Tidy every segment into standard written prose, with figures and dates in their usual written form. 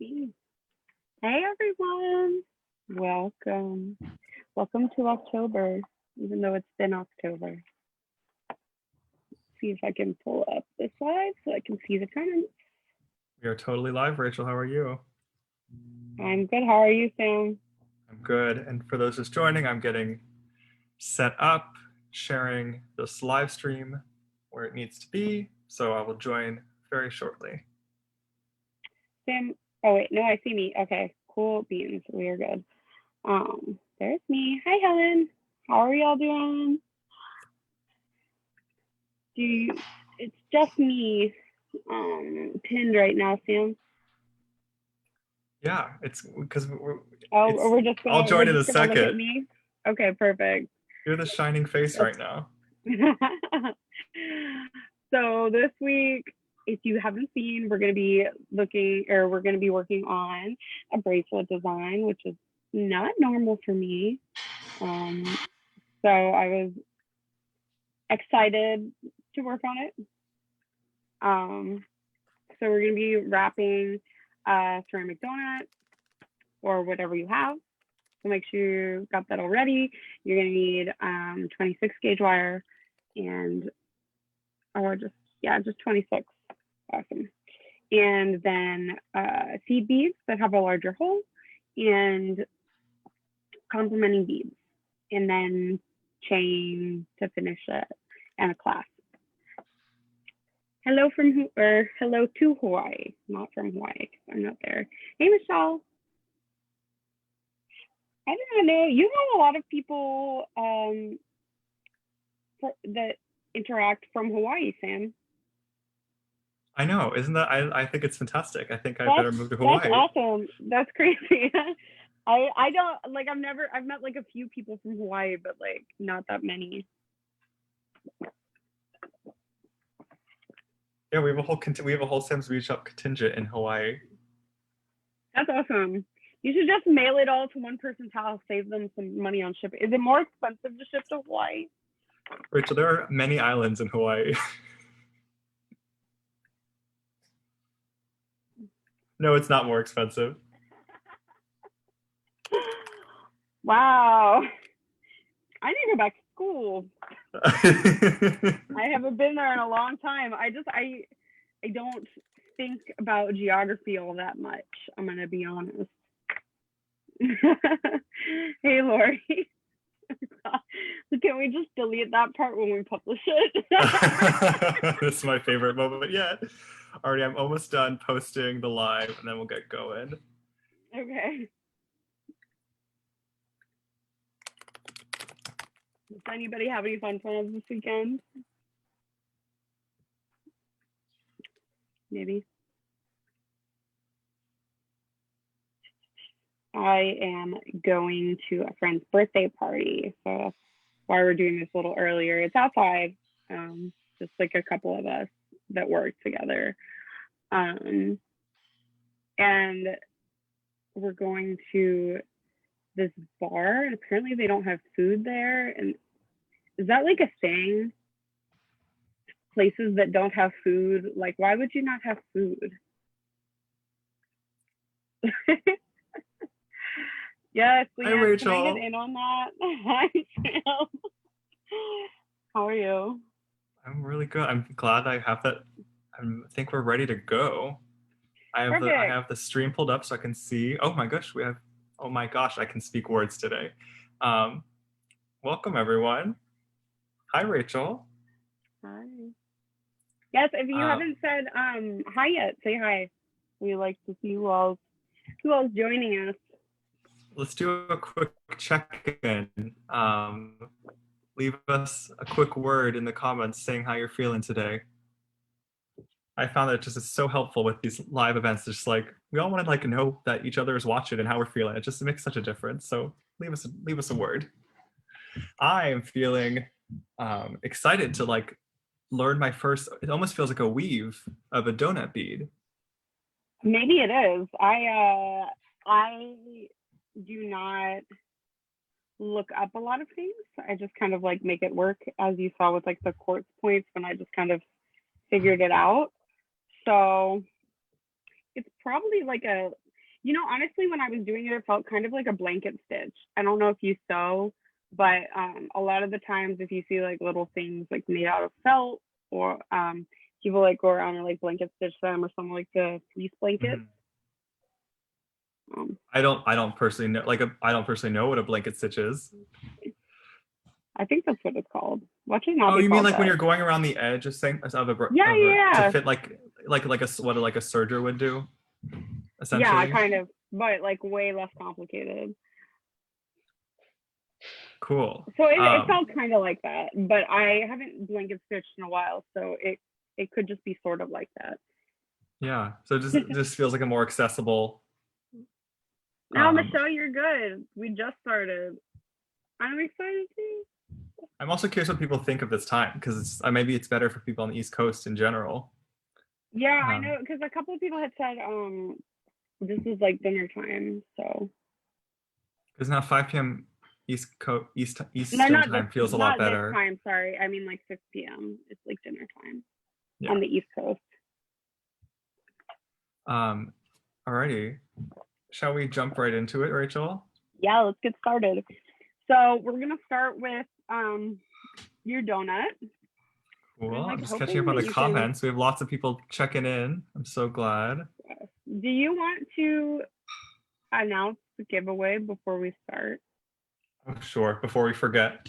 Hey everyone, welcome. Welcome to October, even though it's been October. See if I can pull up the slide so I can see the comments. We are totally live, Rachel. How are you? I'm good. How are you, Sam? I'm good. And for those just joining, I'm getting set up, sharing this live stream where it needs to be. So I will join very shortly. Sam, oh wait, no, I see me. Okay, cool beans. We are good. There's me. Hi, Helen. How are y'all doing? It's just me pinned right now, Sam. Yeah, it's because We're just gonna I'll join in a look at second. me. Okay, perfect. You're the shining face right now. So this week, if you haven't seen, we're going to be working on a bracelet design, which is not normal for me. So I was excited to work on it. So we're going to be wrapping a ceramic donut or whatever you have. So make sure you've got that all ready. You're going to need 26 gauge wire and just 26. Awesome. And then seed beads that have a larger hole and complementing beads. And then chain to finish it and a clasp. Hello to Hawaii, not from Hawaii because I'm not there. Hey, Michelle. I don't know. You know a lot of people that interact from Hawaii, Sam. I know, isn't that? I think it's fantastic. I think I better move to Hawaii. That's awesome. That's crazy. I don't like. I've met like a few people from Hawaii, but like not that many. Yeah, we have a whole Sam's Beach Up contingent in Hawaii. That's awesome. You should just mail it all to one person's house, save them some money on shipping. Is it more expensive to ship to Hawaii? Rachel, there are many islands in Hawaii. No, it's not more expensive. Wow. I need to go back to school. I haven't been there in a long time. I don't think about geography all that much. I'm gonna be honest. Hey, Lori. Can we just delete that part when we publish it? This is my favorite moment yet. Already, I'm almost done posting the live, and then we'll get going. Okay. Does anybody have any fun plans this weekend? Maybe. I am going to a friend's birthday party, so that's why we're doing this a little earlier. It's outside, just like a couple of us that work together. And we're going to this bar, and apparently they don't have food there. And is that like a thing? Places that don't have food, like why would you not have food? Yes, Leanne, hi, Rachel. can I get in on that? Hi, Sam. How are you? I'm really good. I'm glad I have that. I think we're ready to go. I have the stream pulled up so I can see. Oh my gosh, I can speak words today. Welcome everyone. Hi, Rachel. Hi. Yes, if you haven't said hi yet, say hi. We like to see who else joining us. Let's do a quick check-in. Leave us a quick word in the comments saying how you're feeling today. I found that it just is so helpful with these live events. Just like we all want to like know that each other is watching and how we're feeling. It just makes such a difference. So leave us a word. I am feeling excited to like learn my first. It almost feels like a weave of a donut bead. Maybe it is. I do not look up a lot of things. I just kind of like make it work, as you saw with like the quartz points when I just kind of figured it out. So it's probably like a You know, honestly, when I was doing it, it felt kind of like a blanket stitch. I don't know if you sew, but a lot of the times, if you see like little things like made out of felt, or people like go around and like blanket stitch them, or something like the fleece blanket. Mhm. Um, I don't personally know I don't personally know what a blanket stitch is. I think that's what it's called. What should not Oh, be you mean called like when that? you're going around the edge of saying Yeah, to yeah, fit like a what like a serger would do, yeah, essentially. kind of, but like way less complicated. Cool. So it felt kind of like that, but I haven't blanket stitched in a while, so it could just be sort of like that. Yeah. So it just feels like a more accessible. Now, Um, Michelle, you're good. We just started. I'm excited too. I'm also curious what people think of this time because maybe it's better for people on the East Coast in general. Yeah, I Um, know, because a couple of people had said this is like dinner time, so because now 5 p.m. no, Eastern time feels a lot not this better. time. Sorry, I mean like 6 p.m. It's like dinner time Yeah. on the East Coast. Alrighty. Shall we jump right into it, Rachel? Yeah, let's get started. So we're gonna start with your donut. I'm Cool. I'm like just catching up hoping on that the you can. comments. We have lots of people checking in. I'm so glad. Do you want to announce the giveaway before we start? Oh, sure. Before we forget,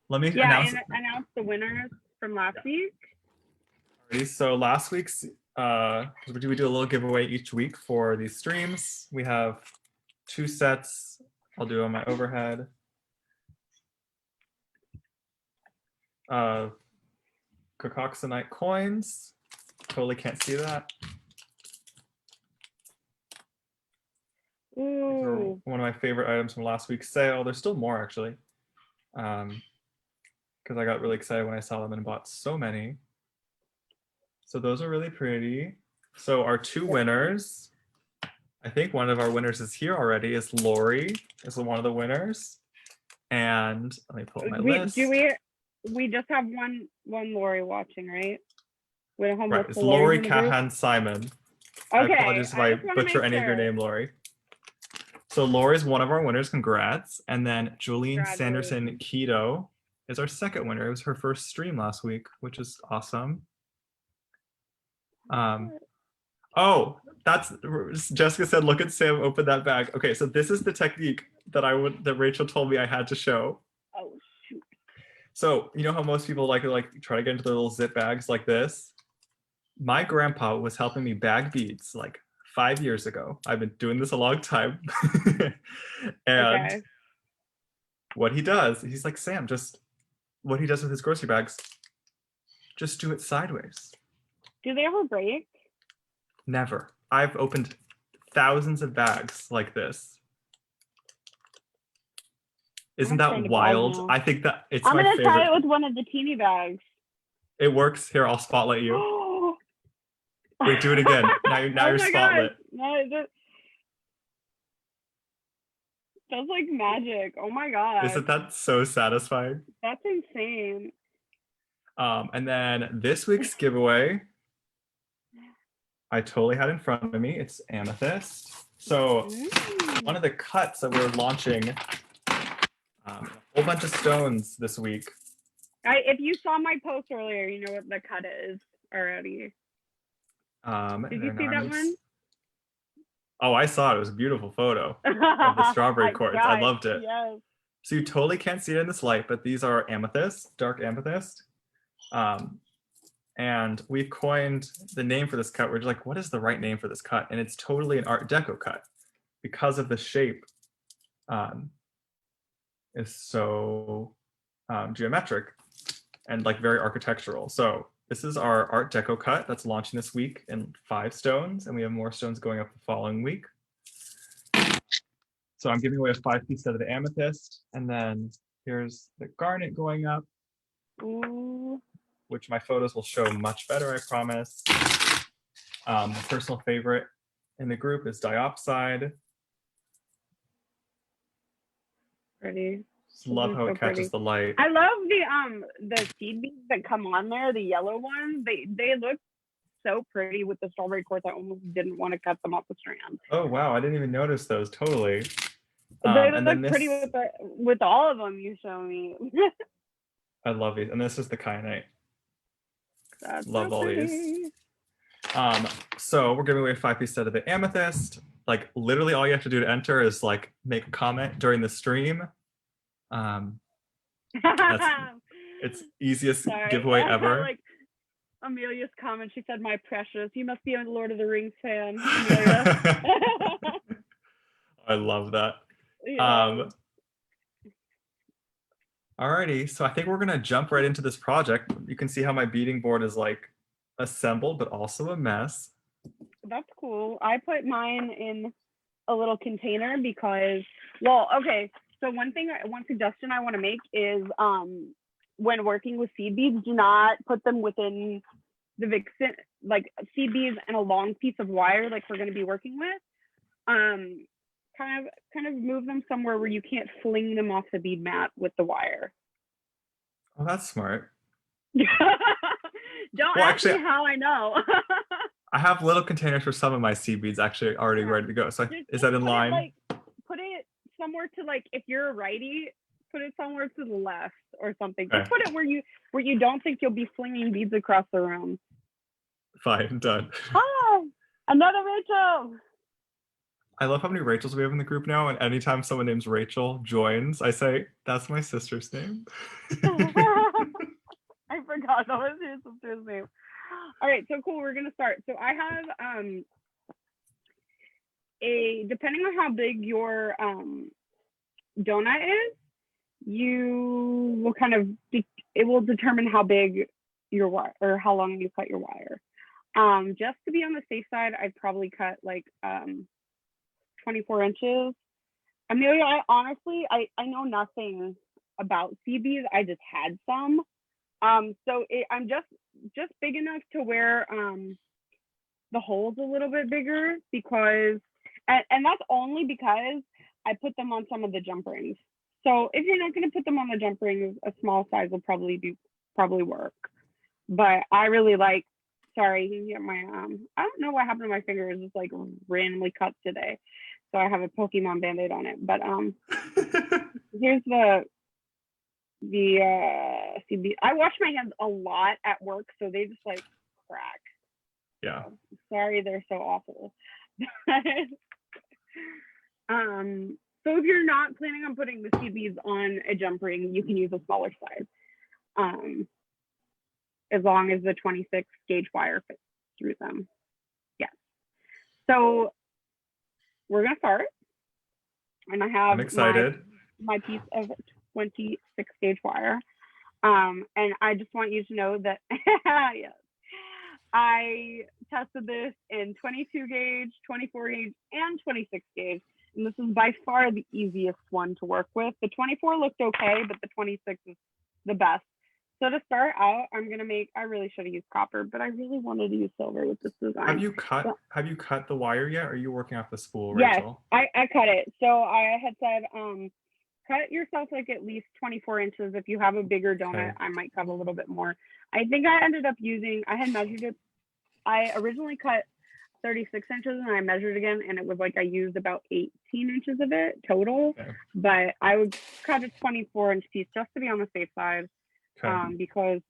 let me Yeah, announce and announce the winners from last week. already. So last week's we do a little giveaway each week for these streams. We have 2 sets. I'll do on my overhead. Cocoxonite coins. Totally can't see that. These are Ooh. one of my favorite items from last week's sale. There's still more actually. Because I got really excited when I saw them and bought so many. So those are really pretty. So our 2 winners, I think one of our winners is here already, is Lori, is one of the winners. And let me pull up my list. We just have one Lori watching, right? We don't have Right, it's multiple Loris Lori in the group. Cahan Simon. I Okay, apologize if I I just want to butcher make any of your sure. name, Lori. So Lori's one of our winners, congrats. And then Julene Sanderson Keto is our second winner. It was her first stream last week, which is awesome. Oh, that's Jessica said, look at Sam open that bag. Okay, so this is the technique that Rachel told me I had to show. Oh shoot. So you know how most people like try to get into their little zip bags like this? My grandpa was helping me bag beads like 5 years ago. I've been doing this a long time. And Okay. what he does, he's like, Sam, just what he does with his grocery bags, just do it sideways. Do they ever break? Never. I've opened thousands of bags like this. Isn't that wild? I think that it's I'm my gonna favorite. try it with one of the teeny bags. It works. Here, I'll spotlight you. Wait, do it again. Now you're spotlit. That's like magic. Oh my god. Isn't that so satisfying? That's insane. And then this week's giveaway, I totally had in front of me. It's amethyst. So one of the cuts that we're launching, a whole bunch of stones this week. If you saw my post earlier, you know what the cut is already. Did you see that one? Oh, I saw it. It was a beautiful photo of the strawberry quartz. I loved it. Yes. So you totally can't see it in this light, but these are amethyst, dark amethyst. And we've coined the name for this cut. We're just like, what is the right name for this cut? And it's totally an Art Deco cut because of the shape is so geometric and like very architectural. So this is our Art Deco cut that's launching this week in 5 stones, and we have more stones going up the following week. So I'm giving away a 5-piece set of the amethyst, and then here's the garnet going up. Ooh. Which my photos will show much better, I promise. My personal favorite in the group is diopside. Pretty. Just love how it catches the light. I love the seed beads that come on there, the yellow ones. They look so pretty with the strawberry quartz. I almost didn't want to cut them off the strand. Oh wow, I didn't even notice those. Totally. They And look then pretty this, with all of them you show me. I love these. And this is the kyanite. That's Love so all pretty. these. So we're giving away a 5-piece set of the amethyst. Like literally all you have to do to enter is like make a comment during the stream. It's easiest giveaway ever. Like Amelia's comment, she said, "My precious, you must be a Lord of the Rings fan, Amelia." I love that. Yeah. Alrighty, so I think we're gonna jump right into this project. You can see how my beading board is like assembled, but also a mess. That's cool. I put mine in a little container because, well, okay. So one suggestion I want to make is, when working with seed beads, do not put them within the vixen, like seed beads and a long piece of wire, like we're going to be working with. Kind of move them somewhere where you can't fling them off the bead mat with the wire. Oh, that's smart. Don't ask me how I know. I have little containers for some of my seed beads actually already ready to go. So is that in line? Put it somewhere to, like, if you're a righty, put it somewhere to the left or something. Okay. Just put it where you don't think you'll be flinging beads across the room. Fine, done. Oh, another Rachel. I love how many Rachels we have in the group now, and anytime someone names Rachel joins, I say, that's my sister's name. I forgot that was your sister's name. All right, so cool, we're gonna start. So I have depending on how big your donut is, you will kind of, it will determine how big your wire or how long you cut your wire. Just to be on the safe side, I'd probably cut like 24 inches. Amelia, I honestly know nothing about seed beads. I just had some. So I'm just big enough to where the hole's a little bit bigger, because, and that's only because I put them on some of the jump rings. So if you're not going to put them on the jump rings, a small size will probably work. But I really like, sorry, you can get my, I don't know what happened to my fingers. It's like randomly cut today. So I have a Pokemon Band-Aid on it. But here's the CB. I wash my hands a lot at work, so they just like crack. Yeah. So, sorry, they're so awful. So if you're not planning on putting the seed beads on a jump ring, you can use a smaller size. As long as the 26 gauge wire fits through them. Yeah. So we're gonna start, and I have I'm excited. My piece of 26 gauge wire. And I just want you to know that yes, I tested this in 22 gauge, 24 gauge, and 26 gauge. And this is by far the easiest one to work with. The 24 looked okay, but the 26 is the best. So to start out, I really should have used copper, but I really wanted to use silver with this design. Have you cut the wire yet? Or are you working off the spool, Rachel? Yes, I cut it. So I had said, cut yourself like at least 24 inches. If you have a bigger donut, I might cut a little bit more. I think I ended up I had measured it. I originally cut 36 inches and I measured again, and it was like I used about 18 inches of it total. Okay. But I would cut a 24-inch piece just to be on the safe side. Okay. Because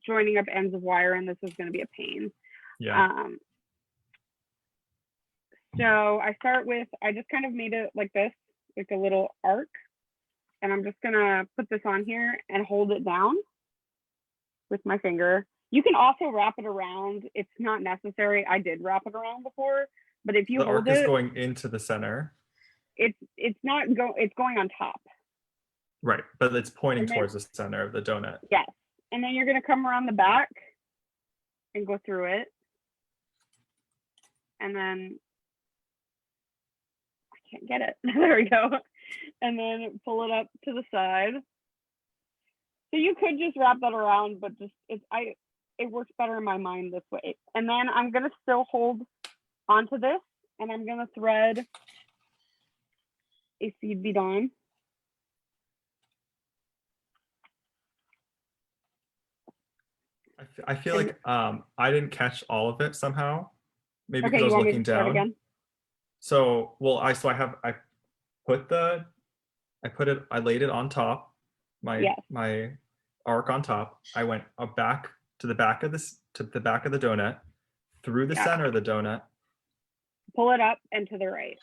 joining up ends of wire and this is going to be a pain. Yeah. So I just kind of made it like this, like a little arc. And I'm just gonna put this on here and hold it down with my finger. You can also wrap it around. It's not necessary. I did wrap it around before, but if you hold it, the arc is going into the center. It's going on top. Right, but it's pointing towards the center of the donut. Yes, and then you're gonna come around the back and go through it, and then I can't get it. There we go. And then pull it up to the side. So you could just wrap that around, but it works better in my mind this way. And then I'm gonna still hold onto this, and I'm gonna thread a seed bead on. I feel And like I didn't catch all of it somehow. Maybe because okay, I you was want me to looking start down. again? So well, I put the I laid it on top, Yes. my arc on top. I went back to the back of the donut, through the Yeah. center of the donut. Pull it up and to the right.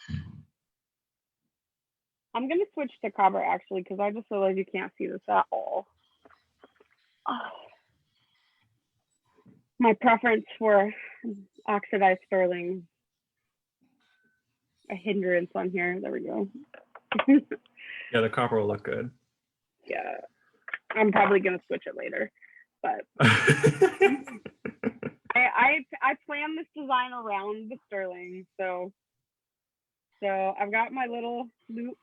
I'm gonna switch to Cobra actually because I just realized you can't see this at all. Oh. My preference for oxidized sterling, a hindrance on here. There we go. Yeah, the copper will look good. Yeah, I'm probably gonna switch it later, but I planned this design around the sterling, so I've got my little loop.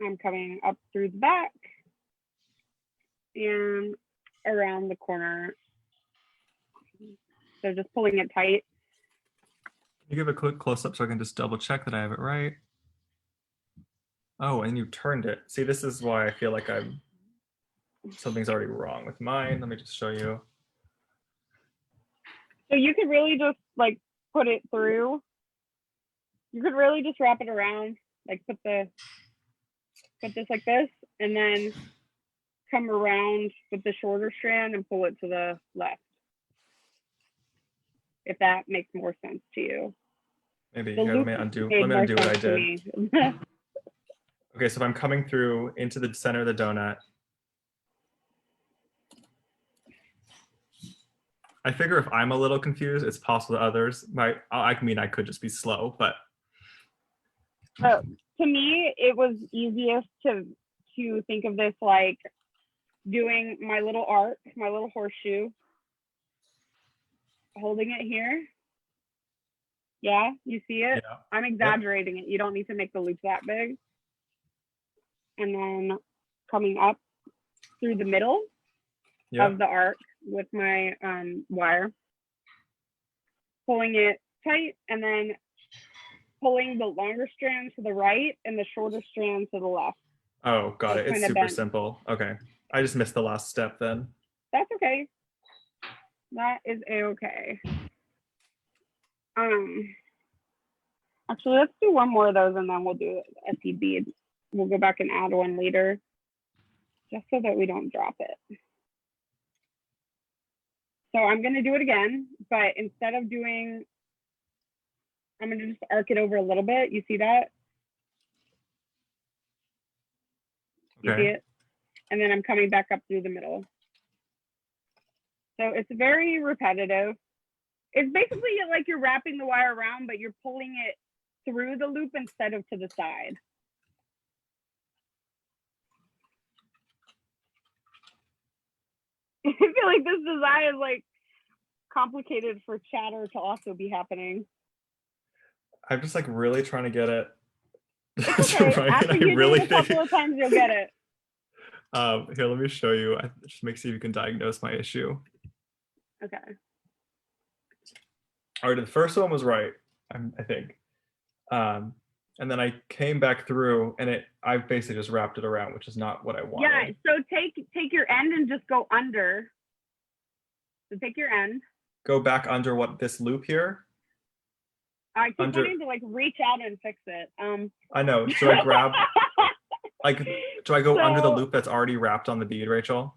I'm coming up through the back and around the corner. So just pulling it tight. Can you give a quick close up so I can just double check that I have it right? Oh, and you turned it. See, this is why I feel like something's already wrong with mine. Let me just show you. So you could really just like put it through. You could really just wrap it around, like put this like this, and then come around with the shorter strand and pull it to the left. If that makes more sense to you. Maybe The here, let loop me undo made more what I sense to did. me. Okay, so if I'm coming through into the center of the donut, I figure if I'm a little confused, it's possible that others might. I mean, I could just be slow, but To me, it was easiest to think of this like doing my little arc, my little horseshoe, holding it here. Yeah, you see it? yeah. I'm exaggerating it. You don't need to make the loop that big. And then coming up through the middle of the arc with my wire, pulling it tight, and then pulling the longer strand to the right and the shorter strand to the left. Oh, got it. It's super bent. simple. Okay. I just missed the last step then. That's okay. That is a-okay. Actually, let's do one more of those and then we'll do a seed bead. We'll go back and add one later just so that we don't drop it. So I'm going to do it again, but instead of doing, I'm going to just arc it over a little bit. You see that? You see it? And then I'm coming back up through the middle. So it's very repetitive. It's basically like you're wrapping the wire around, but you're pulling it through the loop instead of to the side. I feel like this design is like complicated for chatter to also be happening. I'm just like really trying to get it. It's okay. Right? After you do it a couple of times, you'll get it. Here, let me show you. Just make sure you can diagnose my issue. Okay. All right, the first one was right, I think. And then I came back through, and I basically just wrapped it around, which is not what I wanted. Yeah. So take your end and just go under. So take your end. Go back under what, this loop here? I keep wanting to like reach out and fix it. I know. So I grab like, do I go under the loop that's already wrapped on the bead, Rachel?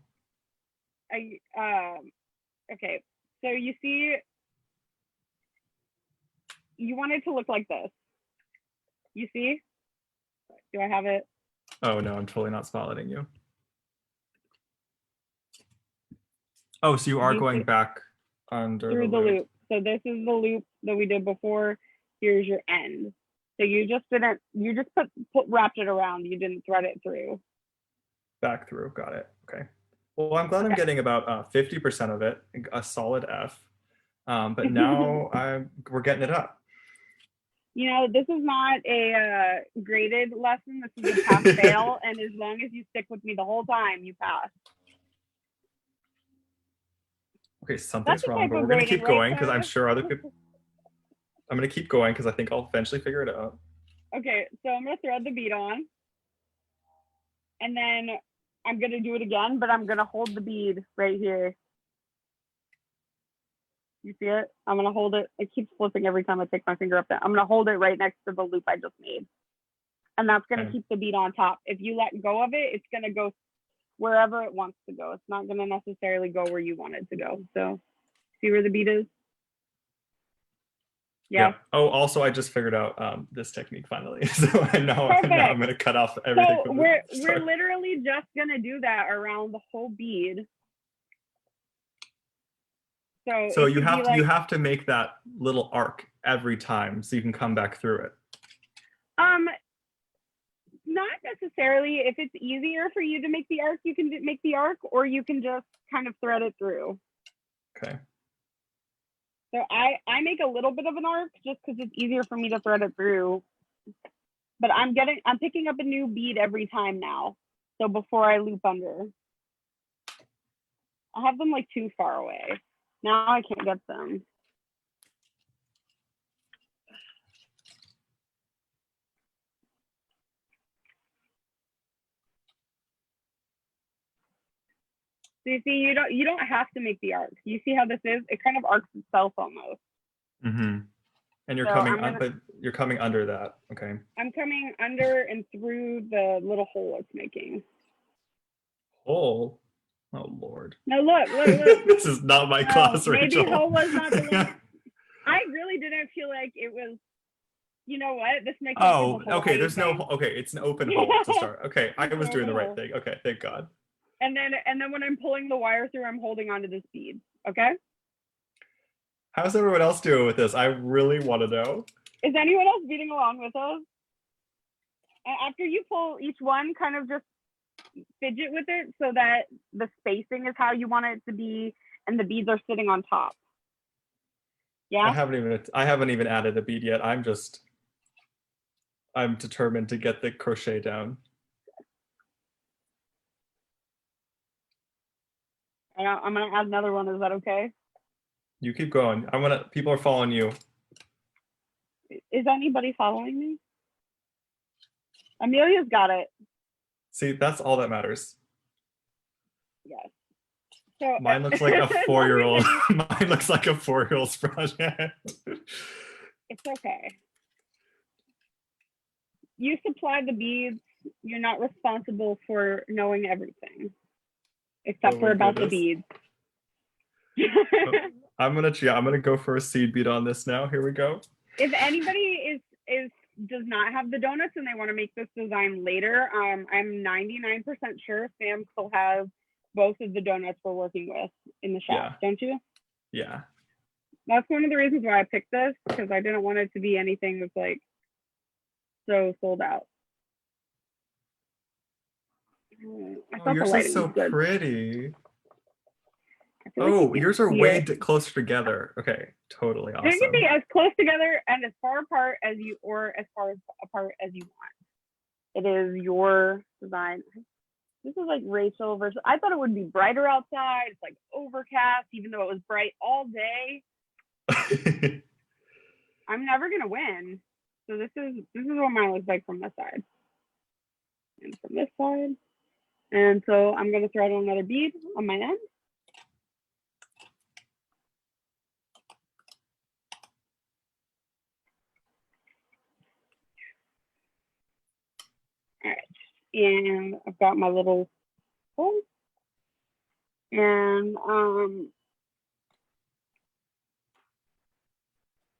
Okay. So you see, you want it to look like this. You see? Do I have it? Oh no, I'm totally not spotlighting you. Oh, so you are going back under through the loop. So this is the loop that we did before. Here's your end. So you just wrapped it around. You didn't thread it through. Back through. Got it. Okay. Well, I'm glad I'm getting about 50% of it, a solid F. But now we're getting it up. You know, this is not a graded lesson. This is a pass-fail. And as long as you stick with me the whole time, you pass. Okay, something's wrong, but we're going to keep going because I'm sure other people... I'm going to keep going because I think I'll eventually figure it out. Okay, so I'm going to thread the bead on. And then I'm gonna do it again, but I'm gonna hold the bead right here. You see it? I'm gonna hold it. It keeps flipping every time I take my finger up there. I'm gonna hold it right next to the loop I just made. And that's gonna keep the bead on top. If you let go of it, it's gonna go wherever it wants to go. It's not gonna necessarily go where you want it to go. So see where the bead is? Yeah. Oh, also, I just figured out this technique finally. So now I'm going to cut off everything. So we're literally just going to do that around the whole bead. So you have to make that little arc every time so you can come back through it. Not necessarily. If it's easier for you to make the arc, you can make the arc, or you can just kind of thread it through. Okay. So I make a little bit of an arc just because it's easier for me to thread it through. But I'm picking up a new bead every time now. So before I loop under. I have them like too far away. Now I can't get them. So you see, you don't have to make the arc. You see how this is? It kind of arcs itself almost. Mm-hmm. And you're you're coming under that. Okay. I'm coming under and through the little hole it's making. Hole? Oh Lord. No, look. This is not my class, Rachel. Maybe hole was not the one. I really didn't feel like it was. You know what? This makes. Oh, okay. There's no. Okay, it's an open hole to start. Okay, I was doing the right thing. Okay, thank God. And then when I'm pulling the wire through, I'm holding onto this bead. Okay. How's everyone else doing with this? I really want to know. Is anyone else beading along with us? And after you pull each one, kind of just fidget with it so that the spacing is how you want it to be, and the beads are sitting on top. Yeah. I haven't even added a bead yet. I'm determined to get the crochet down. I'm gonna add another one. Is that okay? You keep going. People are following you. Is anybody following me? Amelia's got it. See, that's all that matters. Yes. So mine looks like a 4-year-old. Mine looks like a 4-year-old's project. It's okay. You supply the beads. You're not responsible for knowing everything, except for about the beads. I'm gonna go for a seed bead on this now. Here we go. If anybody does not have the donuts and they want to make this design later, I'm 99% sure Sam still has both of the donuts we're working with in the shop, don't you? Yeah. That's one of the reasons why I picked this, because I didn't want it to be anything that's like so sold out. Oh, yours is so pretty. Oh, yours are way closer together. Okay, totally awesome. They can be as close together and as far apart as you, or as far apart as you want. It is your design. This is like Rachel versus. I thought it would be brighter outside. It's like overcast, even though it was bright all day. I'm never gonna win. So this is what mine looks like from this side, and from this side. And so I'm gonna thread on another bead on my end. All right, and I've got my little hole, and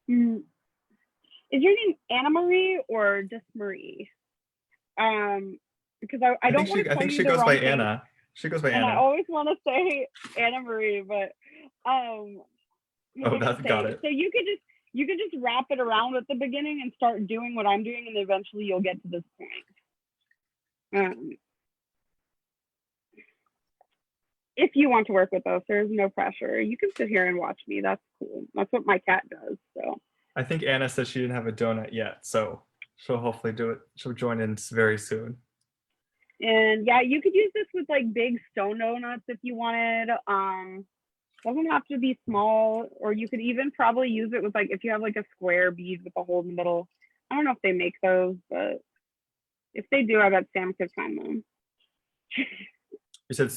is your name Anna Marie or just Marie? Because I don't want to. I think she goes by Anna. She goes by Anna. I always want to say Anna Marie, but oh, that's got it. So you could just wrap it around at the beginning and start doing what I'm doing, and eventually you'll get to this point. If you want to work with us, there's no pressure. You can sit here and watch me. That's cool. That's what my cat does. So I think Anna said she didn't have a donut yet, so she'll hopefully do it. She'll join in very soon. And yeah, you could use this with like big stone donuts if you wanted. Doesn't have to be small, or you could even probably use it with like if you have like a square bead with a hole in the middle. I don't know if they make those, but if they do, I bet Sam could find them. You said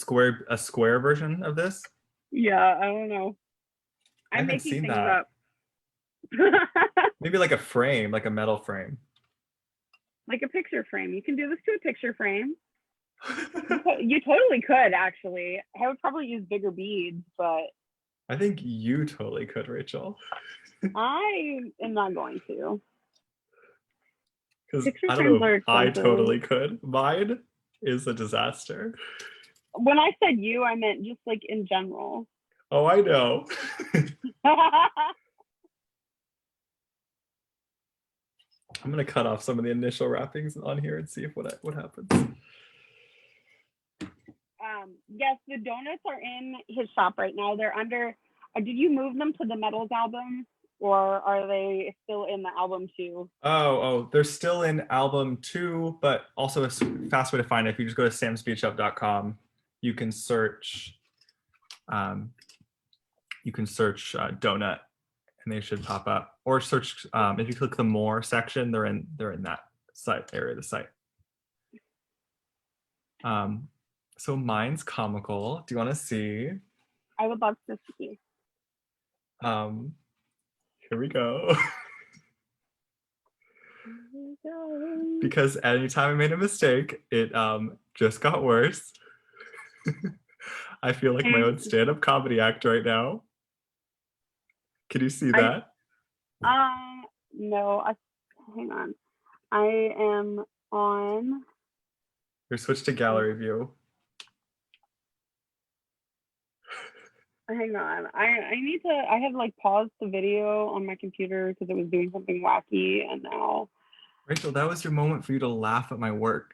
a square version of this? Yeah, I don't know. I I'm haven't making seen things that. up. Maybe like a frame, like a metal frame. Like a picture frame. You can do this to a picture frame. You totally could, actually. I would probably use bigger beads, but I think you totally could, Rachel. I am not going to. Because Picture I don't frames know are if I expensive. totally could. Mine is a disaster. When I said you, I meant just like in general. Oh, I know. I'm gonna cut off some of the initial wrappings on here and see if what happens. Yes, the donuts are in his shop right now. They're under. Did you move them to the Metals album, or are they still in the album too? Oh, they're still in album 2, but also a fast way to find it. If you just go to samspeechshop.com, you can search. You can search donut, and they should pop up. Or search if you click the more section, they're in that site area of the site. So mine's comical. Do you want to see? I would love to see. Here we go. Because anytime I made a mistake, it just got worse. I feel like my own stand-up comedy act right now. Can you see that? No. Hang on. I am on. Or switch to gallery view. Hang on. I need to. I had like paused the video on my computer because it was doing something wacky, and now. Rachel, that was your moment for you to laugh at my work.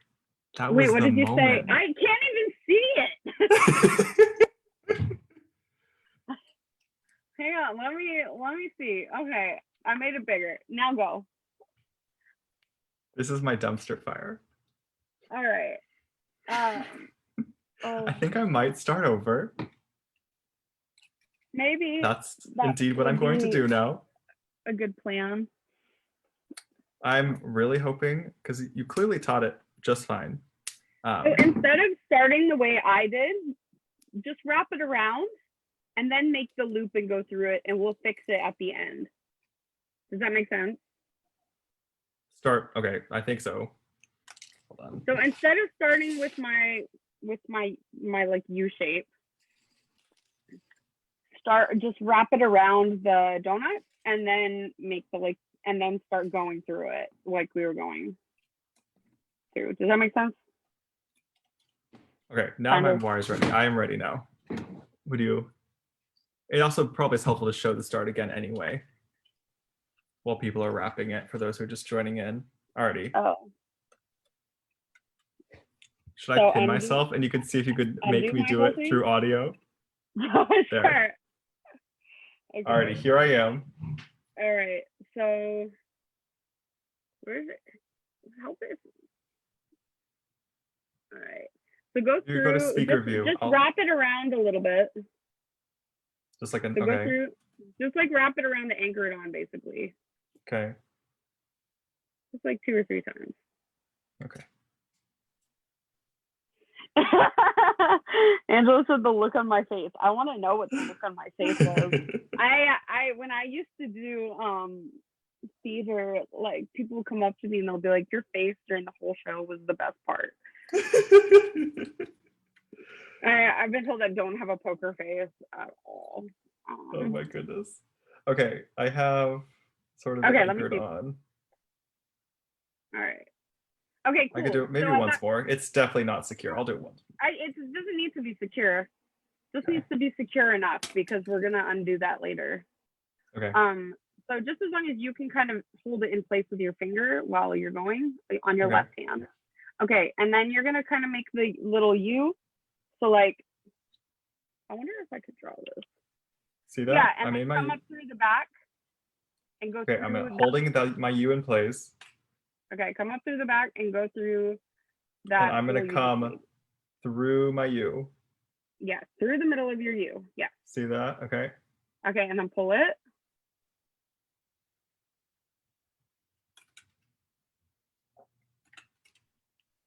That Wait, was what the did you say? moment. I can't even see it. Hang on, let me see. Okay, I made it bigger. Now go. This is my dumpster fire. All right. I think I might start over. Maybe That's that indeed what I'm would going to be do now. a good plan. I'm really hoping, because you clearly taught it just fine. So instead of starting the way I did, just wrap it around and then make the loop and go through it, and we'll fix it at the end. Does that make sense? Okay, I think so. Hold on. So instead of starting with my like U shape, just wrap it around the donut and then make the and then start going through it like we were going through. Does that make sense? Okay, now my bar is ready. I am ready now. Would you? It also probably is helpful to show the start again anyway, while people are wrapping it, for those who are just joining in already. Oh. Should I pin myself and you could see if you could make me do it through audio? Sure. Okay. Alrighty, here I am. All right, so where is it? Help it. All right, so go through. Go to speaker view. Just wrap it around a little bit. Just like an so go through. Just like wrap it around to anchor it on, basically. Okay. Just like 2 or 3 times. Okay. Angela said the look on my face. I want to know what the look on my face was. I when I used to do theater, like people come up to me and they'll be like, "Your face during the whole show was the best part." I've been told I don't have a poker face at all. Oh my goodness. Okay, I have sort of anchored on. All right. Okay, cool. I could do it maybe once more. It's definitely not secure. I'll do it once. It doesn't need to be secure. It just needs to be secure enough because we're gonna undo that later. Okay. So just as long as you can kind of hold it in place with your finger while you're going on your left hand. Okay, and then you're gonna kind of make the little U. So like, I wonder if I could draw this. See that? Yeah, and then come up through the back and go through. Okay, I'm holding my U in place. Okay, come up through the back and go through that. And I'm gonna come through my U. Yeah, through the middle of your U. Yeah. See that? Okay. Okay, and then pull it.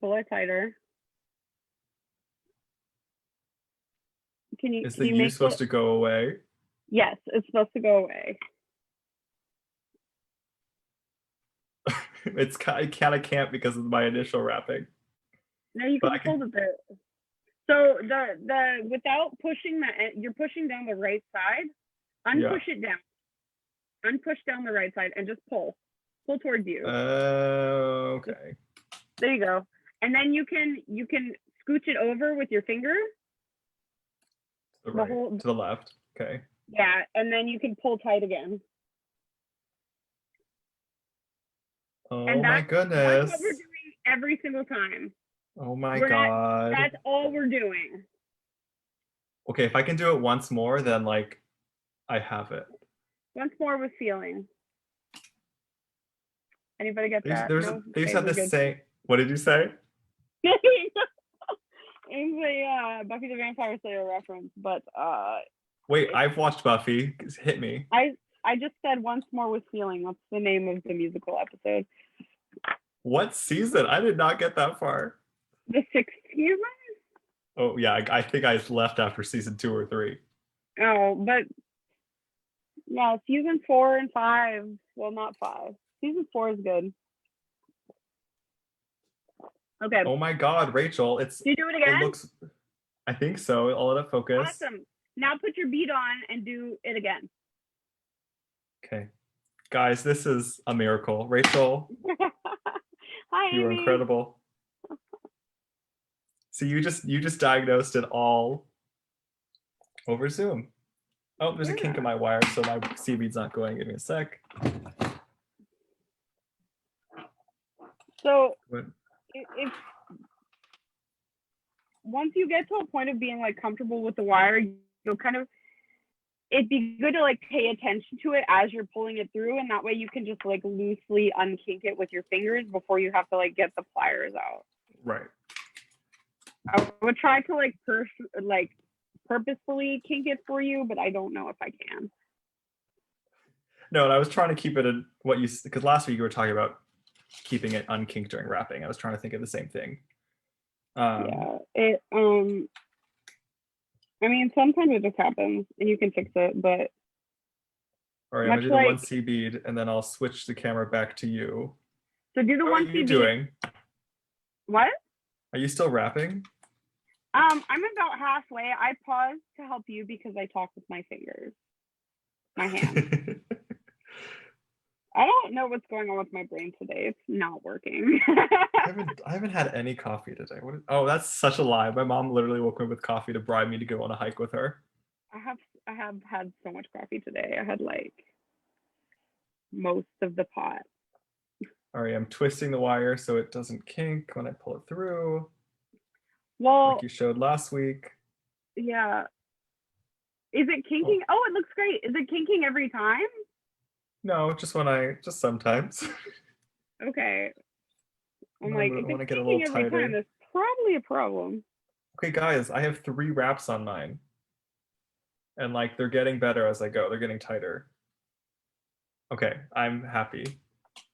Pull it tighter. Is can the you U make supposed it? to go away? Yes, it's supposed to go away. I can't because of my initial wrapping. No, you But can I just hold can. it there. So the without pushing you're pushing down the right side. Yeah. Unpush it down. Unpush down the right side and just pull. Pull towards you. Okay. There you go. And then you can scooch it over with your finger. To the right. To the left. Okay. Yeah, and then you can pull tight again. Oh my goodness. That's what we're doing every single time. Oh my God. That's all we're doing. Okay, if I can do it once more, then like I have it. Once more with feeling. Anybody get that? They said the same. What did you say? It's a Buffy the Vampire Slayer reference, but wait, I've watched Buffy. Hit me. I just said once more with feeling. That's the name of the musical episode. What season? I did not get that far. The 6th season? Oh yeah, I think I left after season 2 or 3. Oh, but yeah, season 4 and 5. Well, not 5. Season 4 is good. Okay. Oh my God, Rachel! Did you do it again? It looks. I think so. I'll let it focus. Awesome. Now put your bead on and do it again. Okay, guys, this is a miracle. Rachel, hi, you were Amy. incredible. So you just diagnosed it all over Zoom. Oh, there's a kink in my wire, so my C-bead's not going. Give me a sec. So if once you get to a point of being like comfortable with the wire, you'll kind of, it'd be good to like pay attention to it as you're pulling it through, and that way you can just like loosely unkink it with your fingers before you have to like get the pliers out. Right. I would try to like purposefully kink it for you, but I don't know if I can. No, and I was trying to keep it in what you, because last week you were talking about keeping it unkinked during wrapping. I was trying to think of the same thing. Yeah, it I mean, sometimes it just happens and you can fix it, but all right, I'm gonna do the 1C bead and then I'll switch the camera back to you. So do the 1C bead. What are you doing? What? Are you still wrapping? I'm about halfway. I paused to help you because I talk with my fingers, my hands. I don't know what's going on with my brain today. It's not working. I haven't had any coffee today. Oh, that's such a lie. My mom literally woke me up with coffee to bribe me to go on a hike with her. I have had so much coffee today. I had like most of the pot. All right, I'm twisting the wire so it doesn't kink when I pull it through. Well, like you showed last week. Yeah. Is it kinking? Oh, it looks great. Is it kinking every time? No, just sometimes. Okay. I'm like, if it's get a little every time, that's probably a problem. Okay, guys, I have 3 wraps on mine. And like they're getting better as I go. They're getting tighter. Okay, I'm happy.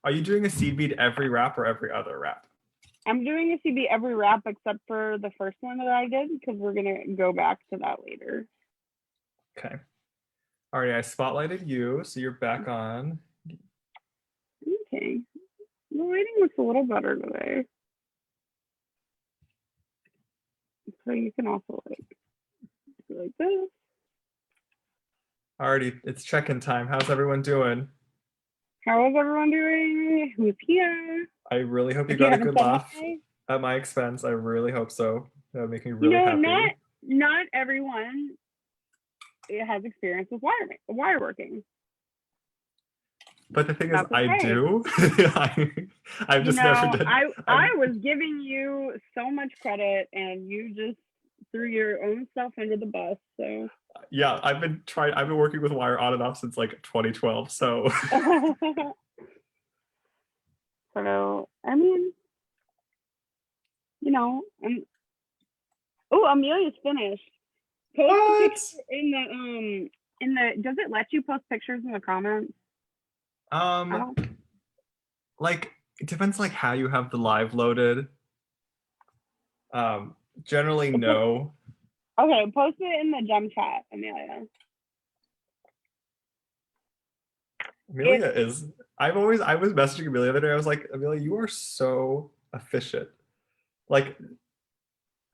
Are you doing a seed bead every wrap or every other wrap? I'm doing a seed bead every wrap except for the first one that I did because we're gonna go back to that later. Okay. All right, I spotlighted you, so you're back on. Okay. The lighting looks a little better today. So you can also like this. Alrighty, it's check-in time. How's everyone doing? How is everyone doing? Who's here? I really hope you got a good laugh at my expense. I really hope so. That would make me really happy. Not everyone has experience with wire working. But the thing is, I do. I've just never done. I was giving you so much credit, and you just threw your own self under the bus. So yeah, I've been working with wire on and off since like 2012. So. So I mean, oh, Amelia's finished. Post in the. Does it let you post pictures in the comments? Like it depends like how you have the live loaded. Generally no. Okay, post it in the gem chat, Amelia. Amelia is. I was messaging Amelia the other day. I was like, Amelia, you are so efficient. Like,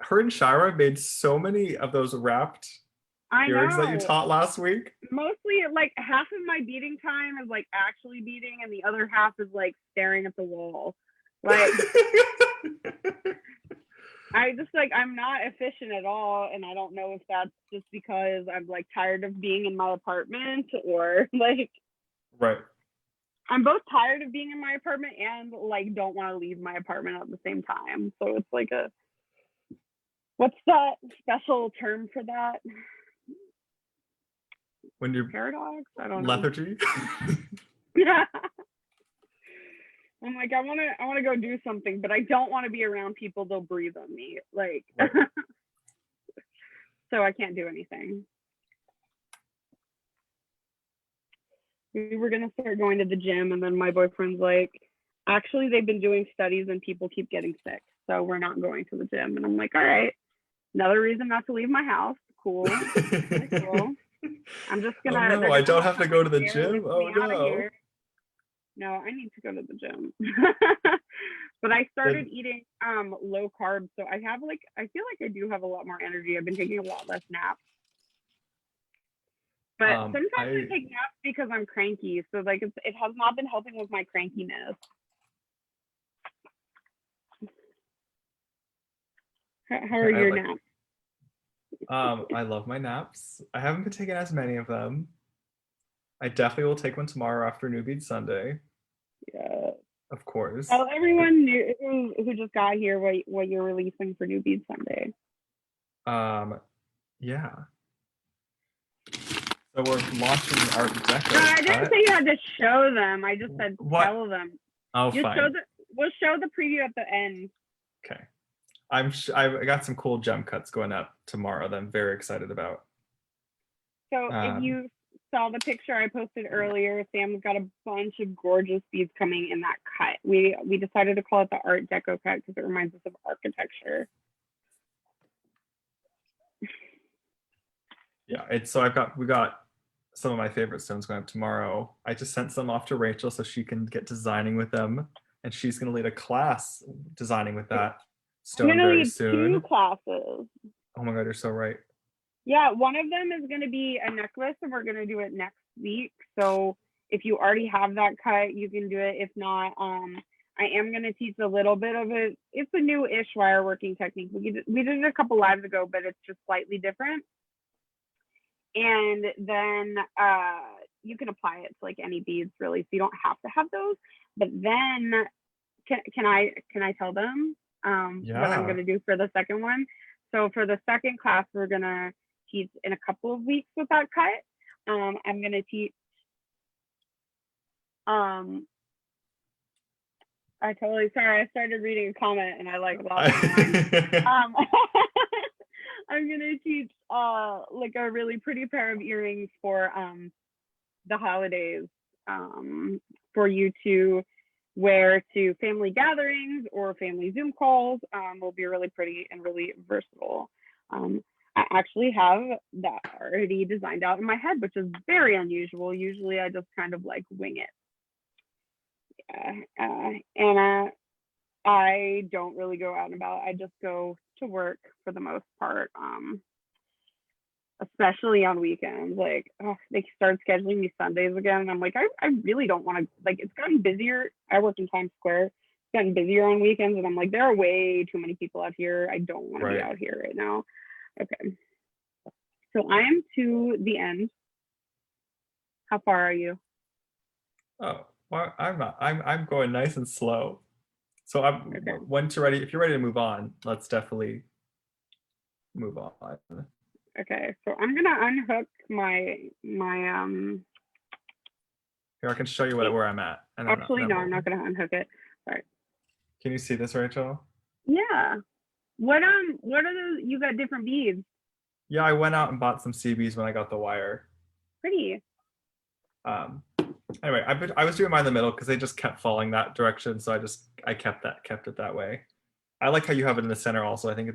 her and Shira made so many of those wrapped I earrings that you know. taught last week. Mostly, like, half of my beading time is like actually beading, and the other half is like staring at the wall. Like, I just like, I'm not efficient at all, and I don't know if that's just because I'm like tired of being in my apartment, or like Right. I'm both tired of being in my apartment and like don't want to leave my apartment at the same time. So it's like a, what's that special term for that? When you're Paradox? I don't know. lethargy. Yeah. I'm like, I want to go do something, but I don't want to be around people. They'll breathe on me. Like, right. So I can't do anything. We were going to start going to the gym, and then my boyfriend's like, actually, they've been doing studies and people keep getting sick. So we're not going to the gym. And I'm like, all right, another reason not to leave my house. Cool. Really cool. I'm just going to. Oh, no, I don't have to go to the gym. Oh, no. No, I need to go to the gym. But I started eating low carb, so I feel like I do have a lot more energy. I've been taking a lot less naps. But sometimes I take naps because I'm cranky, so like it has not been helping with my crankiness. How are your naps? I love my naps. I haven't been taking as many of them. I definitely will take one tomorrow after New Bead Sunday. Yeah. Of course. Tell everyone who just got here what you're releasing for New Bead Sunday. Yeah. So we're launching Art Deco. No, I didn't say you had to show them. I just said tell them. Oh, fine. We'll show the preview at the end. Okay. I got some cool gem cuts going up tomorrow that I'm very excited about. So if you saw the picture I posted earlier, Sam's got a bunch of gorgeous beads coming in that cut. We decided to call it the Art Deco cut because it reminds us of architecture. Yeah, we got some of my favorite stones going up tomorrow. I just sent some off to Rachel so she can get designing with them, and she's going to lead a class designing with that stone very soon. 2 classes. Oh my god, you're so right. Yeah, one of them is going to be a necklace, and we're going to do it next week. So if you already have that cut, you can do it. If not, I am going to teach a little bit of it. It's a new-ish wire working technique. We did it a couple lives ago, but it's just slightly different. And then you can apply it to like any beads really, so you don't have to have those. But then can I tell them what I'm going to do for the second one? So for the second class, we're going to teach in a couple of weeks with that cut. I'm going to teach I started reading a comment and I like lost my mind. I'm gonna teach like a really pretty pair of earrings for the holidays for you to wear to family gatherings or family Zoom calls. Will be really pretty and really versatile. I actually have that already designed out in my head, which is very unusual. Usually I just kind of like wing it. And I don't really go out and about. I just go to work for the most part, especially on weekends. Like, they start scheduling me Sundays again. And I'm like, I really don't want to, like, it's gotten busier. I work in Times Square. It's gotten busier on weekends. And I'm like, there are way too many people out here. I don't want to be out here right now. Okay. So I am to the end. How far are you? Oh, well, I'm not. I'm going nice and slow. So if you're ready to move on, let's definitely move on. Okay, so I'm gonna unhook my Here, I can show you where I'm at. Actually, no, I'm not gonna unhook it. All right. Can you see this, Rachel? Yeah. What are those? You got different beads. Yeah, I went out and bought some CBs when I got the wire. Pretty. Anyway, I was doing mine in the middle because they just kept falling that direction, so I kept it that way. I like how you have it in the center also. I think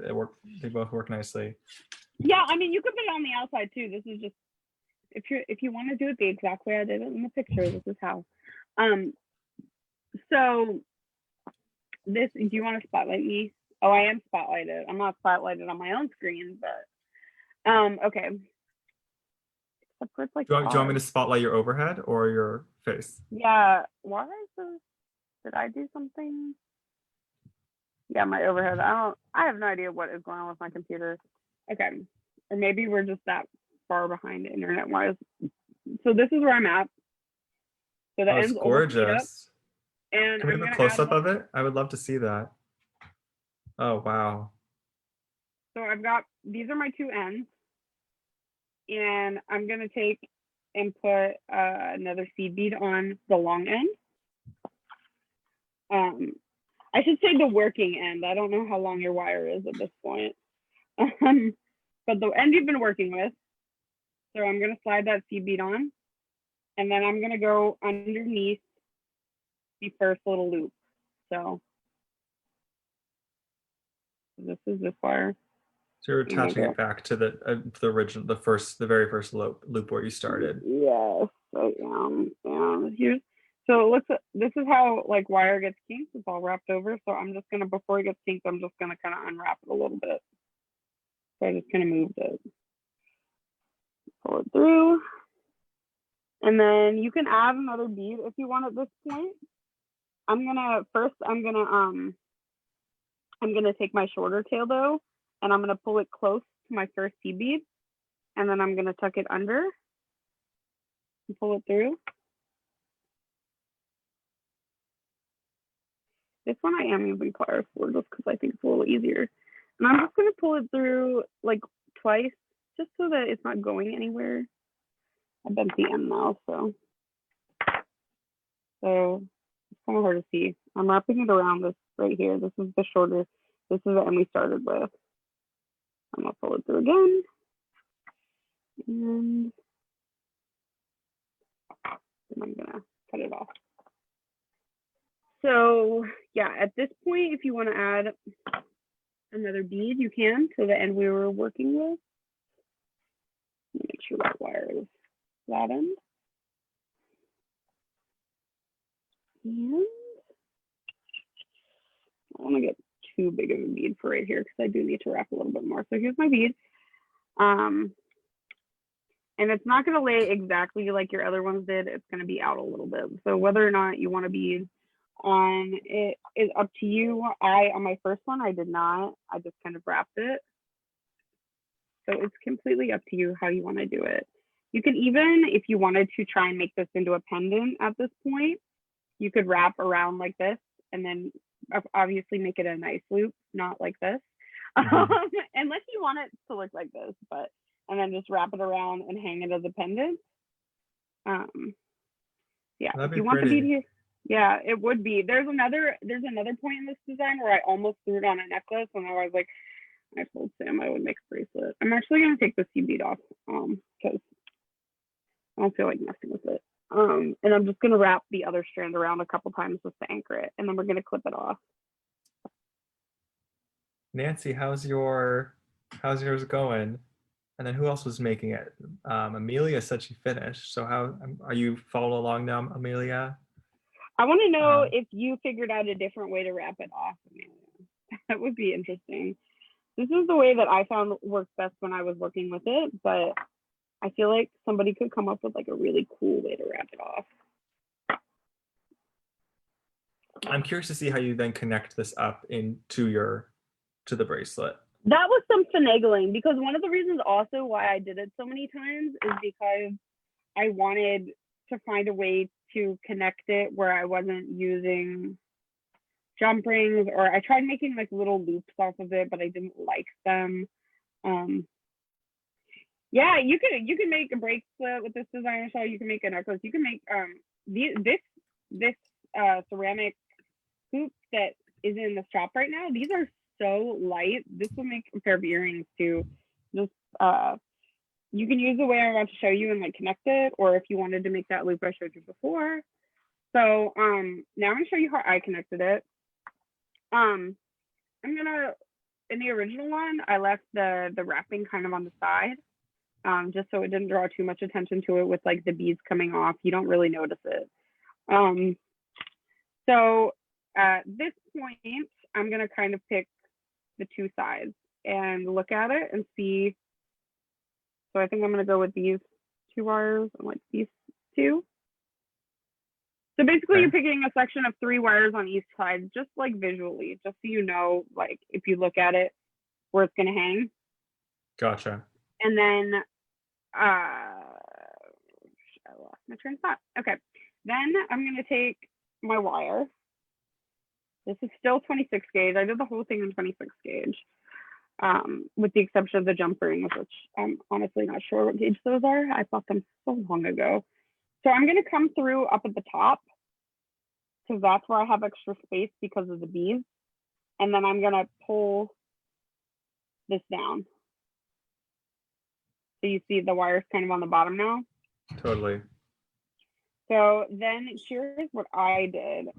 they both work nicely. Yeah, I mean, you could put it on the outside too. This is just if you want to do it the exact way I did it in the picture. This is how. So this. Do you want to spotlight me? Oh, I am spotlighted. I'm not spotlighted on my own screen, but okay. Except for it's like Do you want me odd. to spotlight your overhead or your face? Yeah. Why is this? Did I do something? Yeah, my overhead. I have no idea what is going on with my computer. Okay. Or maybe we're just that far behind internet wise. So this is where I'm at. So the Oh, it's end's almost made up. gorgeous. And Can we I'm have a gonna close add up of it? I would love to see that. Oh, wow. so I've got these are my two ends. And I'm gonna take and put another seed bead on the long end. I should say the working end. I don't know how long your wire is at this point. But the end you've been working with. So I'm gonna slide that seed bead on, and then I'm gonna go underneath the first little loop. So this is this wire. So you're attaching it back to the original, the very first loop where you started. Yes, I am. And here's so it looks. This is how like wire gets kinked. It's all wrapped over. So I'm just gonna before it gets kinked, I'm just gonna kind of unwrap it a little bit. So I just kind of moved it, pull it through, and then you can add another bead if you want at this point. I'm gonna take my shorter tail though, and I'm gonna pull it close to my first seed bead, and then I'm gonna tuck it under and pull it through. This one I am using pliers for just because I think it's a little easier. And I'm just gonna pull it through like twice, just so that it's not going anywhere. I bent the end now, so it's kind of hard to see. I'm wrapping it around this right here. This is the shorter. This is the end we started with. I'm gonna pull it through again, and then I'm gonna cut it off. So yeah, at this point, if you want to add another bead, you can to the end we were working with. Make sure that wire is flattened. And I don't want to get too big of a bead for right here because I do need to wrap a little bit more. So here's my bead. And it's not going to lay exactly like your other ones did. It's going to be out a little bit. So whether or not you want a bead on it is up to you. On my first one, I did not. I just kind of wrapped it. So it's completely up to you how you want to do it. You could even, if you wanted to try and make this into a pendant at this point, you could wrap around like this and then obviously make it a nice loop, not like this. Mm-hmm. Unless you want it to look like this, and then just wrap it around and hang it as a pendant. Yeah, if you want the bead here, yeah, it would be. There's another point in this design where I almost threw it on a necklace, and I was like, I told Sam I would make a bracelet. I'm actually gonna take the seed bead off because I don't feel like messing with it. And I'm just gonna wrap the other strand around a couple times just to anchor it, and then we're gonna clip it off. Nancy, how's yours going? And then who else was making it? Amelia said she finished. So how are you following along now, Amelia? I want to know if you figured out a different way to wrap it off, Amelia. That would be interesting. This is the way that I found worked best when I was working with it, but I feel like somebody could come up with like a really cool way to wrap it off. I'm curious to see how you then connect this up to the bracelet. That was some finagling, because one of the reasons also why I did it so many times is because I wanted to find a way to connect it where I wasn't using jump rings, or I tried making like little loops off of it, but I didn't like them. Yeah, you can make a bracelet with this designer shell. You can make a necklace. You can make this ceramic hoop that is in the shop right now. These are so light. This will make a pair of earrings too. Just you can use the way I'm about to show you and like connect it, or if you wanted to make that loop I showed you before. So now I'm gonna show you how I connected it. I'm gonna in the original one, I left the wrapping kind of on the side, just so it didn't draw too much attention to it with like the beads coming off. You don't really notice it. So at this point, I'm gonna kind of pick the two sides and look at it and see. So I think I'm gonna go with these two wires and like these two. So basically, you're picking a section of 3 wires on each side, just like visually, just so you know, like if you look at it, where it's gonna hang. Gotcha. And then I lost my train of thought. Okay, then I'm gonna take my wire. This is still 26 gauge. I did the whole thing in 26 gauge, with the exception of the jump rings, which I'm honestly not sure what gauge those are. I bought them so long ago. So I'm gonna come through up at the top, because that's where I have extra space because of the beads. And then I'm gonna pull this down. So you see the wire's kind of on the bottom now. Totally. So then here's what I did.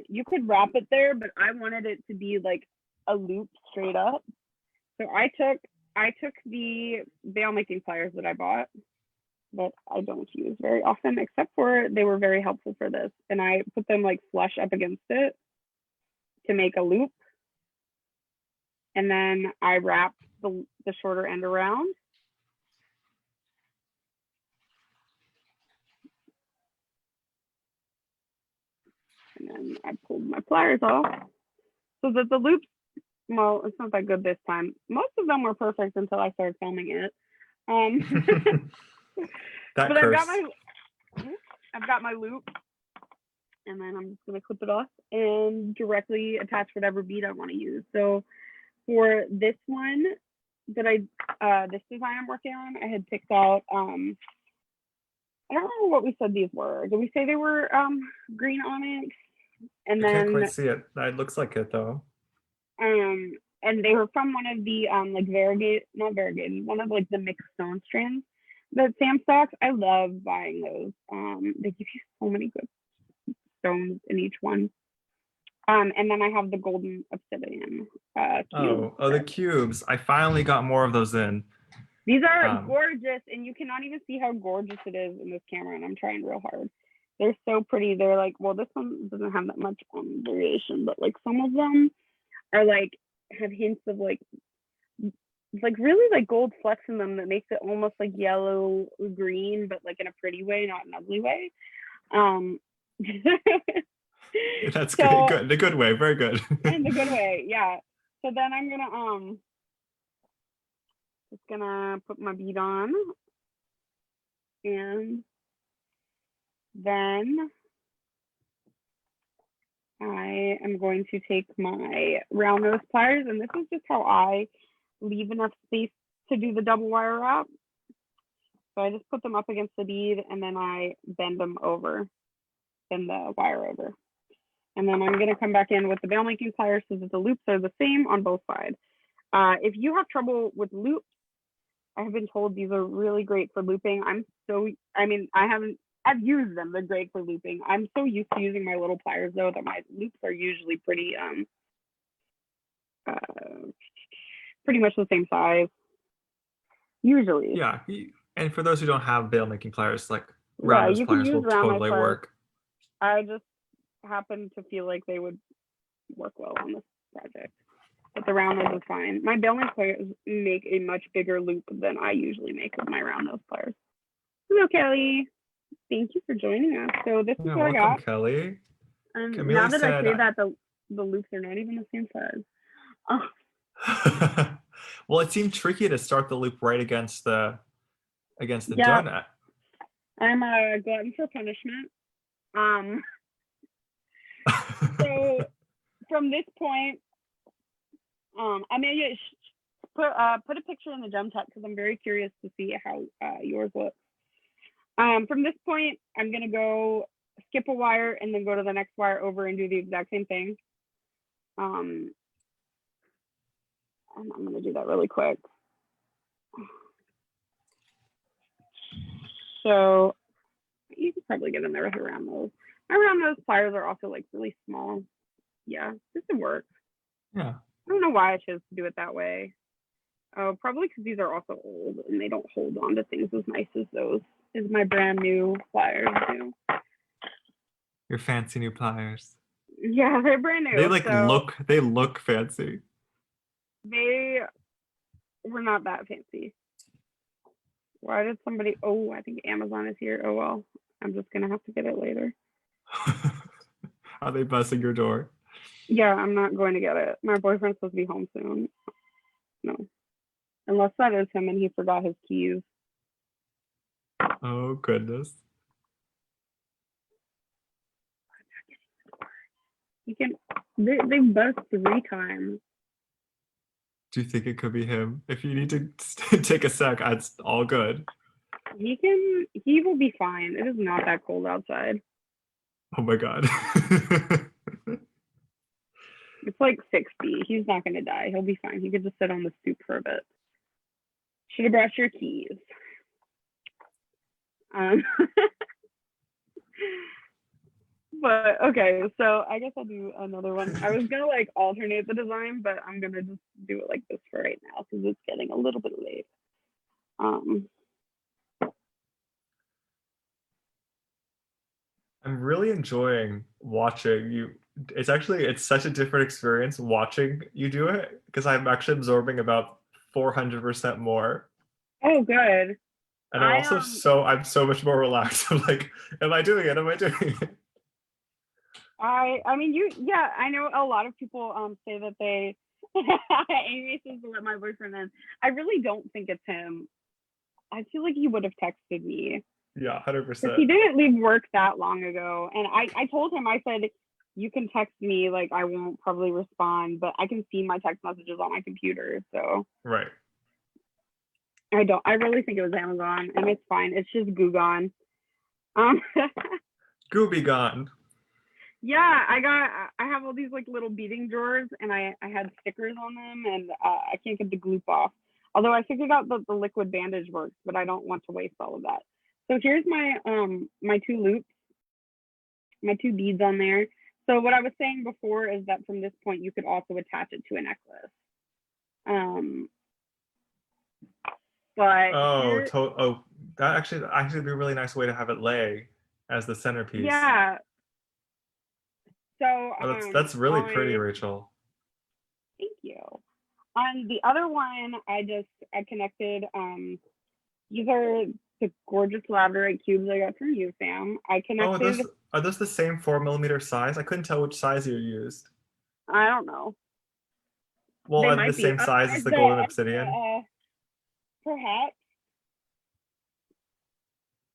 You could wrap it there, but I wanted it to be like a loop straight up. So I took the veil making pliers that I bought, that I don't use very often, except for they were very helpful for this. And I put them like flush up against it to make a loop. And then I wrapped the shorter end around. And then I pulled my pliers off so that the loops, well, it's not that good this time. Most of them were perfect until I started filming it. That but curse. I've got my loop, and then I'm just gonna clip it off and directly attach whatever bead I want to use. So for this one that this design I'm working on, I had picked out, I don't remember what we said these were. Did we say they were green onyx? And I then can't quite see it. It looks like it though. And they were from one of the like not variegated, one of like the mixed stone strands that Sam stocks. I love buying those. They give you so many good stones in each one. And then I have the golden obsidian cube. The cubes. I finally got more of those in. These are gorgeous, and you cannot even see how gorgeous it is in this camera, and I'm trying real hard. They're so pretty. They're like, well, this one doesn't have that much variation, but like some of them are like, have hints of like really like gold flecks in them that makes it almost like yellow green, but like in a pretty way, not an ugly way. That's good. In a good way. Very good. In a good way, yeah. So then I'm gonna just gonna put my bead on, and then I am going to take my round nose pliers, and this is just how I leave enough space to do the double wire wrap. So I just put them up against the bead, and then I bend the wire over. And then I'm going to come back in with the veil making pliers so that the loops are the same on both sides. If you have trouble with loops, I have been told these are really great for looping. I've used them. They're great for looping. I'm so used to using my little pliers though that my loops are usually pretty much the same size. Usually. Yeah. And for those who don't have veil making pliers, like round nose pliers will totally work. I just happen to feel like they would work well on this project. But the round nose is fine. My veil making pliers make a much bigger loop than I usually make with my round nose pliers. Hello, Kelly. Thank you for joining us. So this is what I got. Kelly. Now that I say that, the loops are not even the same size. Oh. Well, it seemed tricky to start the loop right against the donut. I'm a glutton for punishment. So from this point, I'm gonna put a picture in the gem tech because I'm very curious to see how yours looks. From this point, I'm gonna go skip a wire and then go to the next wire over and do the exact same thing. And I'm gonna do that really quick. So you can probably get in there with around those. My round nose pliers are also like really small. Yeah, this would work. Yeah. I don't know why I chose to do it that way. Oh, probably because these are also old and they don't hold on to things as nice as those. Is my brand new pliers do? Your fancy new pliers. Yeah, they're brand They new. like So look fancy. they were not that fancy. Why did somebody? Oh, I think Amazon is here. Oh well, I'm just gonna have to get it later. Are they buzzing your door? Yeah, I'm not going to get it. My boyfriend's supposed to be home soon. No, unless that is him and he forgot his keys. Oh goodness. He can. They buzzed 3 times. Do you think it could be him? If you need to take a sec, it's all good. He can. He will be fine. It is not that cold outside. Oh my god. It's like 60. He's not gonna die. He'll be fine. He could just sit on the stoop for a bit. Should have brought your keys. Um, but okay, so I guess I'll do another one. I was gonna like alternate the design, but I'm gonna just do it like this for right now because it's getting a little bit late. I'm really enjoying watching you. It's such a different experience watching you do it because I'm actually absorbing about 400% more. Oh, good. And I I'm so much more relaxed. I'm like, am I doing it? Am I doing it? I mean yeah, I know a lot of people say that they Amy says to let my boyfriend in. I really don't think it's him. I feel like he would have texted me. Yeah, Because 100%. he didn't leave work that long ago. And I told him, I said, you can text me, like I won't probably respond, but I can see my text messages on my computer. So Right. I really think it was Amazon and it's fine. It's just Gugon. Gooby gone. Yeah, I have all these like little beading drawers and I had stickers on them and I can't get the gloop off. Although I figured out that the liquid bandage works, but I don't want to waste all of that. So here's my 2 loops, my 2 beads on there. So what I was saying before is that from this point you could also attach it to a necklace. But Oh, here, that actually be a really nice way to have it lay as the centerpiece. yeah. So Oh, that's really pretty, on Rachel. thank you. On the other one, I connected. These are the gorgeous labradorite cubes I got from you, Sam. I Oh, connected. are those the same 4 millimeter size? I couldn't tell which size you used. I don't know. Well, They are they the might be. same size as the golden obsidian? Perhaps.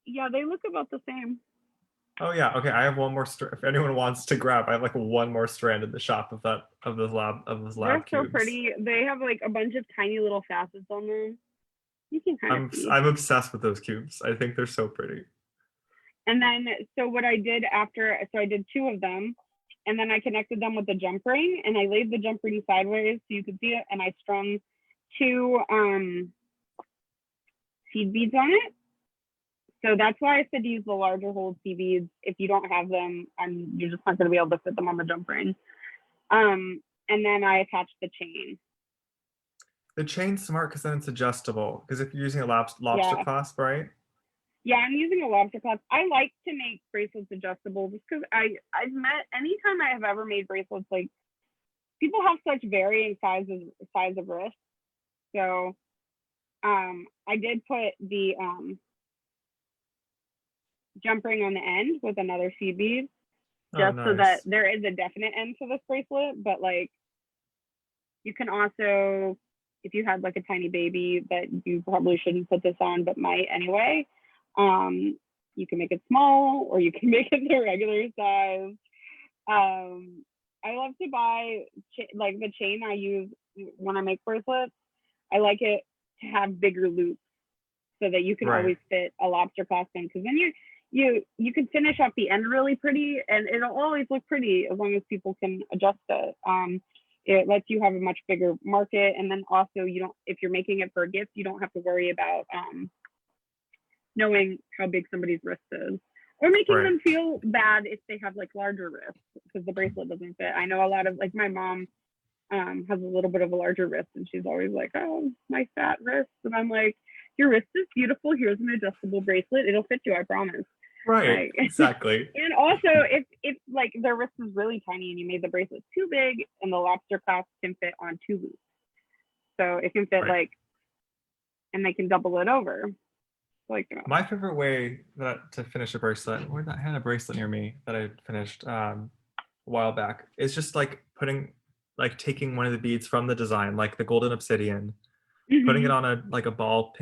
Yeah, they look about the same. Oh yeah, okay. I have one more. If anyone wants to grab, I have like one more strand in the shop of those They're lab so cubes. pretty. They have like a bunch of tiny little facets on them. You can kind of see. I'm obsessed with those cubes. I think they're so pretty. And then, so what I did after, so I did 2 of them, and then I connected them with the jump ring, and I laid the jump ring sideways so you could see it, and I strung 2 seed beads on it. So that's why I said to use the larger hole seed beads. If you don't have them, you're just not going to be able to fit them on the jump ring. And then I attached the chain. The chain's smart because then it's adjustable. Because if you're using a lobster Yeah. clasp, right? Yeah, I'm using a lobster clasp. I like to make bracelets adjustable just because I've met, anytime I have ever made bracelets, like people have such varying size of wrist. So I did put the jump ring on the end with another seed bead, just so that there is a definite end to this bracelet. But like, you can also, if you had like a tiny baby that you probably shouldn't put this on, but might anyway, you can make it small or you can make it the regular size. I love to buy like the chain I use when I make bracelets. I like it to have bigger loops so that you can always fit a lobster clasp in, because then you can finish off the end really pretty and it'll always look pretty as long as people can adjust it. It lets you have a much bigger market, and then also if you're making it for a gift, you don't have to worry about knowing how big somebody's wrist is, or making them feel bad if they have like larger wrists because the bracelet doesn't fit. I know a lot of, like, my mom has a little bit of a larger wrist, and she's always like, "Oh, my fat wrist," and I'm like, "Your wrist is beautiful. Here's an adjustable bracelet. It'll fit you, I promise." Right, Like, exactly. and also, if like their wrist is really tiny and you made the bracelet too big, and the lobster clasp can fit on 2 loops, so it can fit Right. like, and they can double it over. Like, My favorite way to finish a bracelet, I had a bracelet near me that I finished a while back, is just like taking one of the beads from the design, like the golden obsidian, putting it on a ball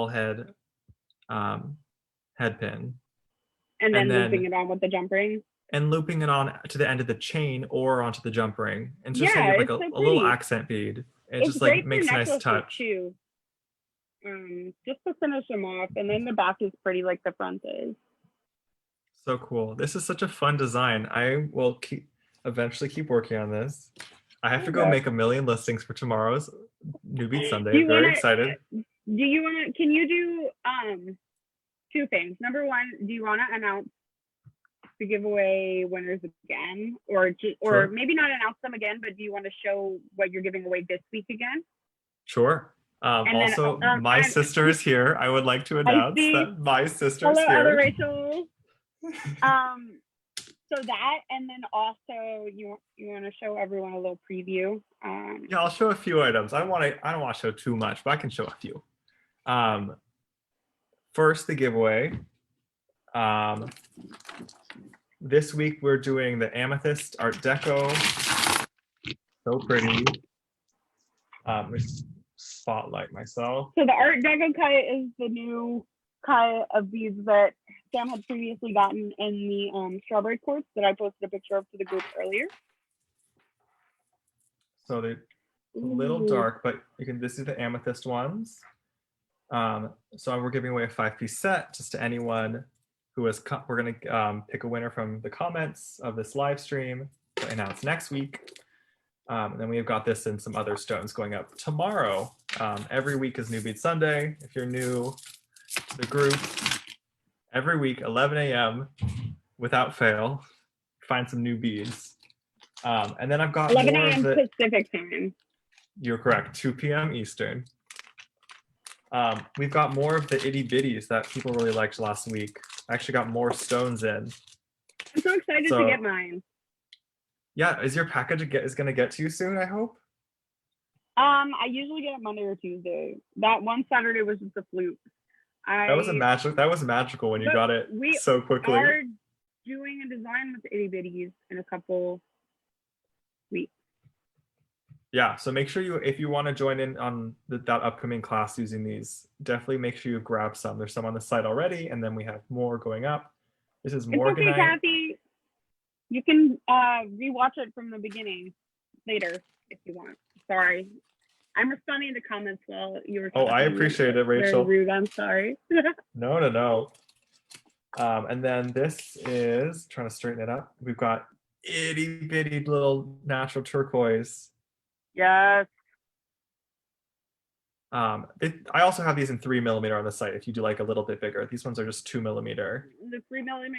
head head pin, and and then looping then it on with the jump ring. and looping it on to the end of the chain or onto the jump ring, and just so you Yeah, have like it's so a little pretty. accent bead. It It's just like great for makes a nice necklaces touch. too. Just to finish them off, and then the back is pretty like the front is. So cool. This is such a fun design. I will eventually keep working on this. I have to go make a million listings for tomorrow's New Beat Sunday. Very excited. Can you do 2 things? Number one, do you want to announce the giveaway winners again, or Sure. maybe not announce them again, but do you want to show what you're giving away this week again? Sure. Also, my sister is here. I would like to announce that my sister is here. Hello, other Rachel. So that, and then also you want to show everyone a little preview. Yeah, I'll show a few items. I don't want to show too much, but I can show a few. First, the giveaway. This week we're doing the Amethyst Art Deco. So pretty. Let me spotlight myself. So the Art Deco cut is the new cut of beads that Sam had previously gotten in the strawberry quartz that I posted a picture of to the group earlier. So they're a little dark, but this is the amethyst ones. So we're giving away a 5-piece set just to anyone who has we're going to pick a winner from the comments of this live stream to announce next week. And then we've got this and some other stones going up tomorrow. Every week is New Bead Sunday. If you're new to the group, every week, 11 a.m. without fail, find some new beads. And then I've got 11 more a.m. Pacific time. You're correct, 2 p.m. Eastern. We've got more of the itty bitties that people really liked last week. I actually got more stones in. I'm so excited to get mine. Yeah, is your package going to get to you soon, I hope? I usually get it Monday or Tuesday. That one Saturday was just a fluke. That was magical when you got it so quickly. We are doing a design with itty bitties in a couple weeks. Yeah, so make sure if you want to join in on that upcoming class using these, definitely make sure you grab some. There's some on the site already, and then we have more going up. This is Morganite. It's okay, Kathy. You can rewatch it from the beginning later if you want. Sorry. I'm responding to comments while you were talking. Oh, I appreciate it, Rachel. Very rude, I'm sorry. No. And then this is, trying to straighten it up, we've got itty bitty little natural turquoise. Yes. I also have these in 3mm on the site if you do like a little bit bigger. These ones are just 2mm. The 3mm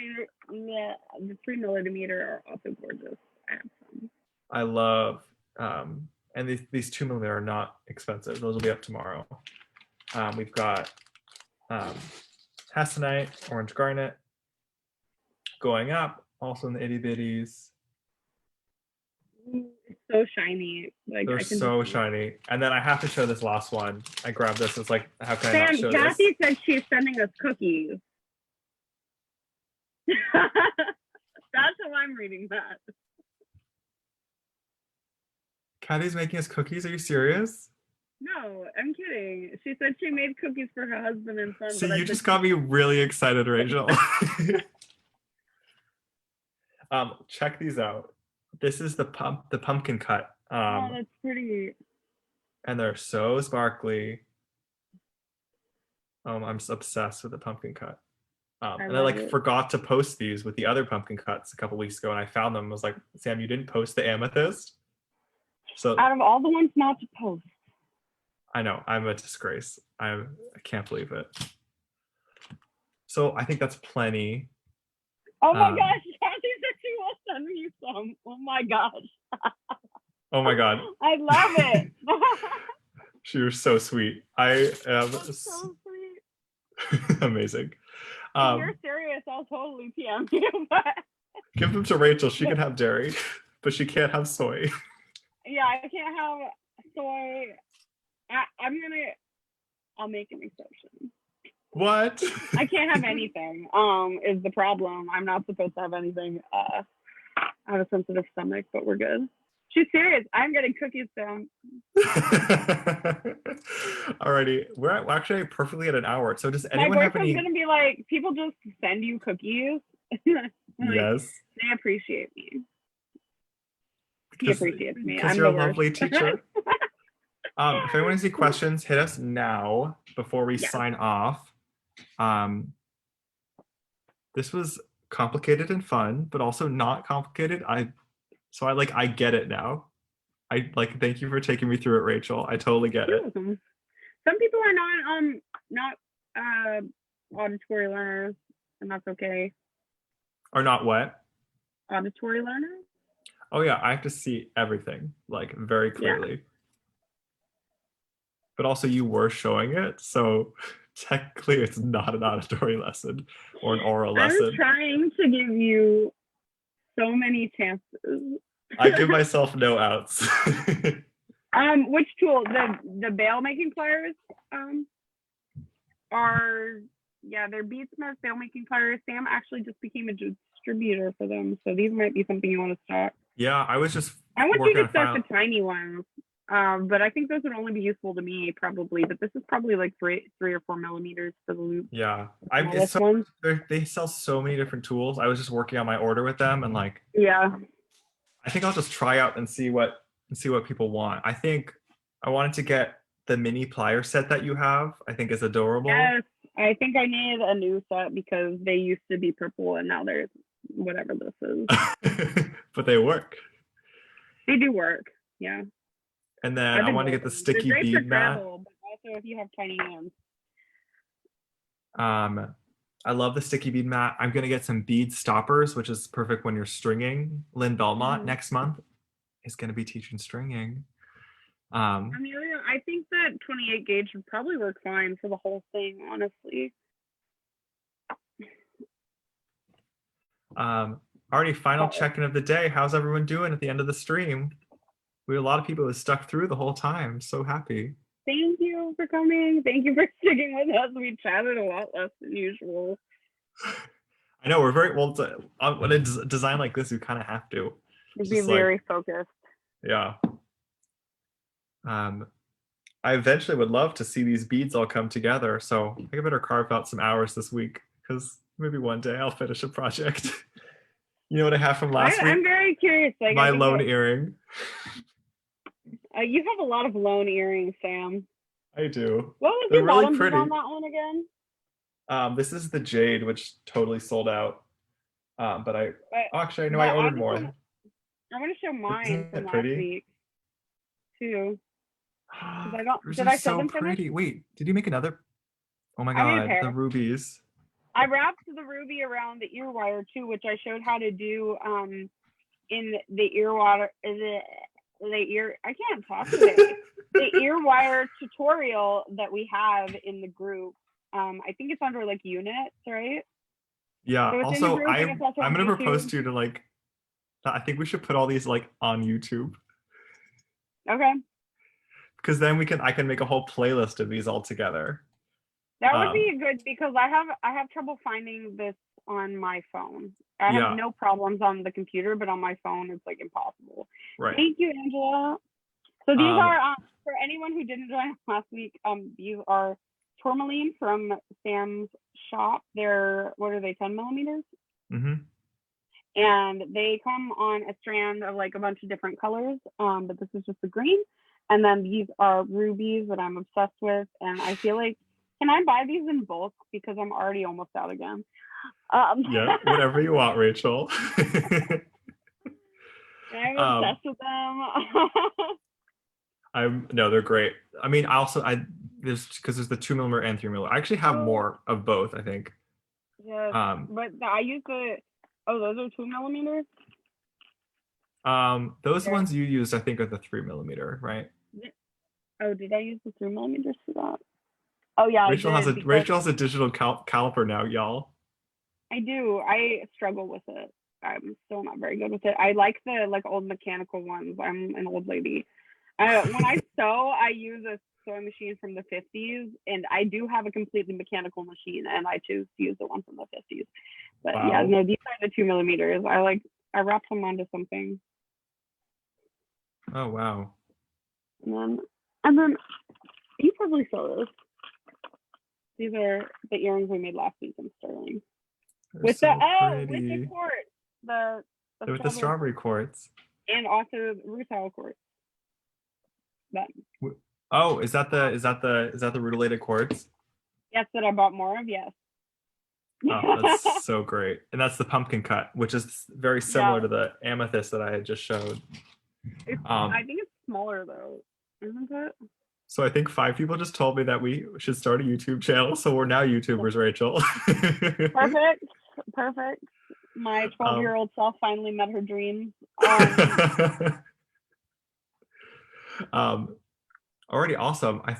are also gorgeous. I have some. I love, and these 2mm are not expensive. Those will be up tomorrow. We've got Hessenite, Orange Garnet going up, also in the itty bitties. It's so shiny. Like, they're so shiny. And then I have to show this last one. I grabbed this. It's like, how can I not show Kathy this? said she's sending us cookies. That's how I'm reading that. Kathy's making us cookies? Are you serious? No, I'm kidding. She said she made cookies for her husband and son. So you just got me really excited, Rachel. Check these out. This is the pumpkin cut. Oh, that's pretty. And they're so sparkly. I'm just obsessed with the pumpkin cut. And I forgot to post these with the other pumpkin cuts a couple weeks ago, and I found them. I was like, Sam, you didn't post the amethyst? So out of all the ones not to post. I know, I'm a disgrace. I can't believe it. So I think that's plenty. Oh my gosh, Kathy said she will send me some. Oh my gosh. Oh my God. I love it. She was so sweet. I am That's so sweet. amazing. If you're serious, I'll totally PM you. But Give them to Rachel. She can have dairy, but she can't have soy. yeah, I can't have soy. I'll make an exception. What? I can't have anything. Is the problem. I'm not supposed to have anything. I have a sensitive stomach, but we're good. She's serious. I'm getting cookies down. Alrighty, we're actually perfectly at an hour. So does My anyone have boyfriend's any? gonna be like, people just send you cookies. Like, Yes, they appreciate me. He appreciates me. because I'm you're the a worst. lovely teacher. If anyone has any questions, hit us now before we Yeah. sign off. This was complicated and fun, but also not complicated. I get it now. I thank you for taking me through it, Rachel. I totally get You're it. welcome. Some people are not auditory learners, and that's okay. Or not what? Auditory learners? Oh yeah, I have to see everything like very clearly. Yeah. But also you were showing it, so technically it's not an auditory lesson or an oral lesson. I'm trying to give you so many chances. I give myself no outs. Which tool? The bail making pliers are they're Beadsmith bail making pliers. Sam actually just became a distributor for them, so these might be something you want to stock. Yeah, I was just I want you working to on start the tiny ones. But I think those would only be useful to me probably. But this is probably like 3 or 4 millimeters for the loop. Yeah, they sell so many different tools. I was just working on my order with them, and yeah, I think I'll just try out and see what people want. I think I wanted to get the mini plier set that you have. I think is adorable. Yes, I think I need a new set because they used to be purple and now there's whatever this is. But they work. They do work, yeah. And then I want to get the sticky They're great bead for mat. travel, but also if you have tiny hands. I love the sticky bead mat. I'm gonna get some bead stoppers, which is perfect when you're stringing. Lynn Belmont next month is gonna be teaching stringing. Amelia, I think that 28 gauge would probably work fine for the whole thing, honestly. Already final check-in of the day. How's everyone doing at the end of the stream? We had a lot of people who stuck through the whole time. So happy. Thank you for coming. Thank you for sticking with us. We chatted a lot less than usual. I know we're very well. When a design like this, you kind of have to. Be very focused. Yeah. I eventually would love to see these beads all come together. So I think I better carve out some hours this week because maybe one day I'll finish a project. You know what I have from last week? I'm very curious. My lone earring. You have a lot of lone earrings, Sam. I do. What was your bottom bead on that one again? This is the jade, which totally sold out. But I ordered more. I want to show mine from last week too. Did I show them pretty? Wait, did you make another? Oh my god, the rubies. I wrapped the ruby around the ear wire too, which I showed how to do in the ear wire. I can't talk today. The ear wire tutorial that we have in the group. I think it's under like units, right? Yeah. So also, I'm gonna propose to you to I think we should put all these on YouTube. Okay. Because then I can make a whole playlist of these all together. That would be good because I have trouble finding this on my phone. I have no problems on the computer, but on my phone it's impossible. Right. Thank you, Angela. So these are for anyone who didn't join us last week. These are tourmaline from Sam's shop. They're 10 millimeters? Mm-hmm. And they come on a strand of a bunch of different colors. But this is just the green. And then these are rubies that I'm obsessed with. And I feel can I buy these in bulk? Because I'm already almost out again. Yeah, whatever you want, Rachel. I'm obsessed with them. No, they're great. I mean, there's the 2 millimeter and 3 millimeter. I actually have more of both, I think. Yeah, but I use those are 2 millimeters. Those Okay. ones you used, I think, are the 3mm, right? Oh, did I use the 3 millimeters for that? Oh yeah, I did because Rachel has a digital caliper now, y'all. I do. I struggle with it. I'm still not very good with it. I like the like old mechanical ones. I'm an old lady. When I sew, I use a sewing machine from the 50s, and I do have a completely mechanical machine, and I choose to use the one from the 50s. But yeah, Wow. no, these are the 2 millimeters. I wrap them onto something, Oh wow. and then you probably saw this. These are the earrings we made last week in sterling They're with the so with the pretty. quartz, the They're with the strawberry strawberry quartz, quartz. and also rutile quartz. But Oh, is that the rutilated quartz? yes, that I bought more of. Yes. Oh, that's so great. And that's the pumpkin cut, which is very Yeah, similar to the amethyst that I had just showed. I Um, think it's smaller though, isn't it? so I think 5 people just told me that we should start a YouTube channel, so we're now YouTubers, Rachel. Perfect, perfect. My 12 um, year old self finally met her dreams. um, already awesome. I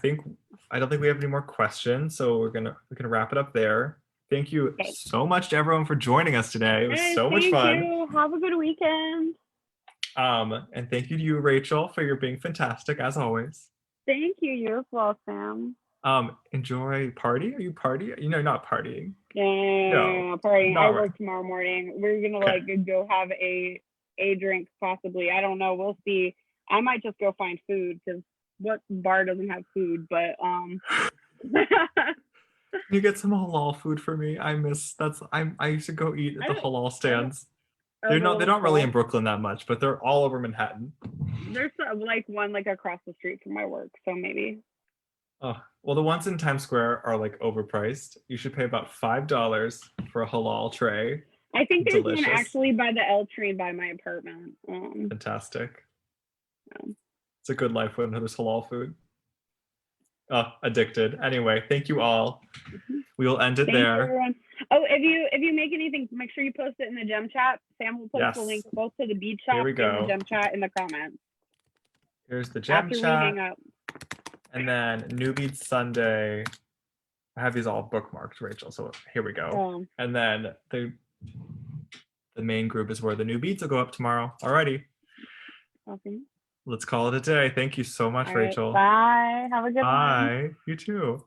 don't think we have any more questions, so we're gonna wrap it up there. Thank you Okay. so much to everyone for joining us today. It was Hey, so much thank fun. you. Have a good weekend. And thank you to you, Rachel, for your being fantastic as always. Thank you. You're as well, Sam. Enjoy party. Are you party? Not partying. No, Yeah, partying. I not right. work tomorrow morning. We're gonna Okay. like go have a drink possibly. I don't know. We'll see. I might just go find food because what bar doesn't have food? But Can you get some halal food for me? I used to go eat at I the don't. halal I don't. stands. Oh, the They're little not really in stall. Brooklyn that much, but they're all over Manhattan. There's like one like across the street from my work, so maybe. Oh, well, the ones in Times Square are like overpriced. You should pay about $5 for a halal tray. I think there's one Delicious. actually by the L train by my apartment. Fantastic. Um, It's a good life when there's halal food. Oh, addicted. Anyway, thank you all. We will end it Thank you, there. everyone. Oh, if you make anything, make sure you post it in the gem chat. Sam will post the link Yes. both to the bead Here shop we and the go. gem chat in the comments Here's the gem after we hang chat. up. And then New Bead Sunday. I have these all bookmarked, Rachel. So here we go. And then the main group is where the new beads will go up tomorrow. Alrighty. Okay. Let's call it a day. Thank you so much, All right. Rachel. Bye. Have a good one. Bye. You too.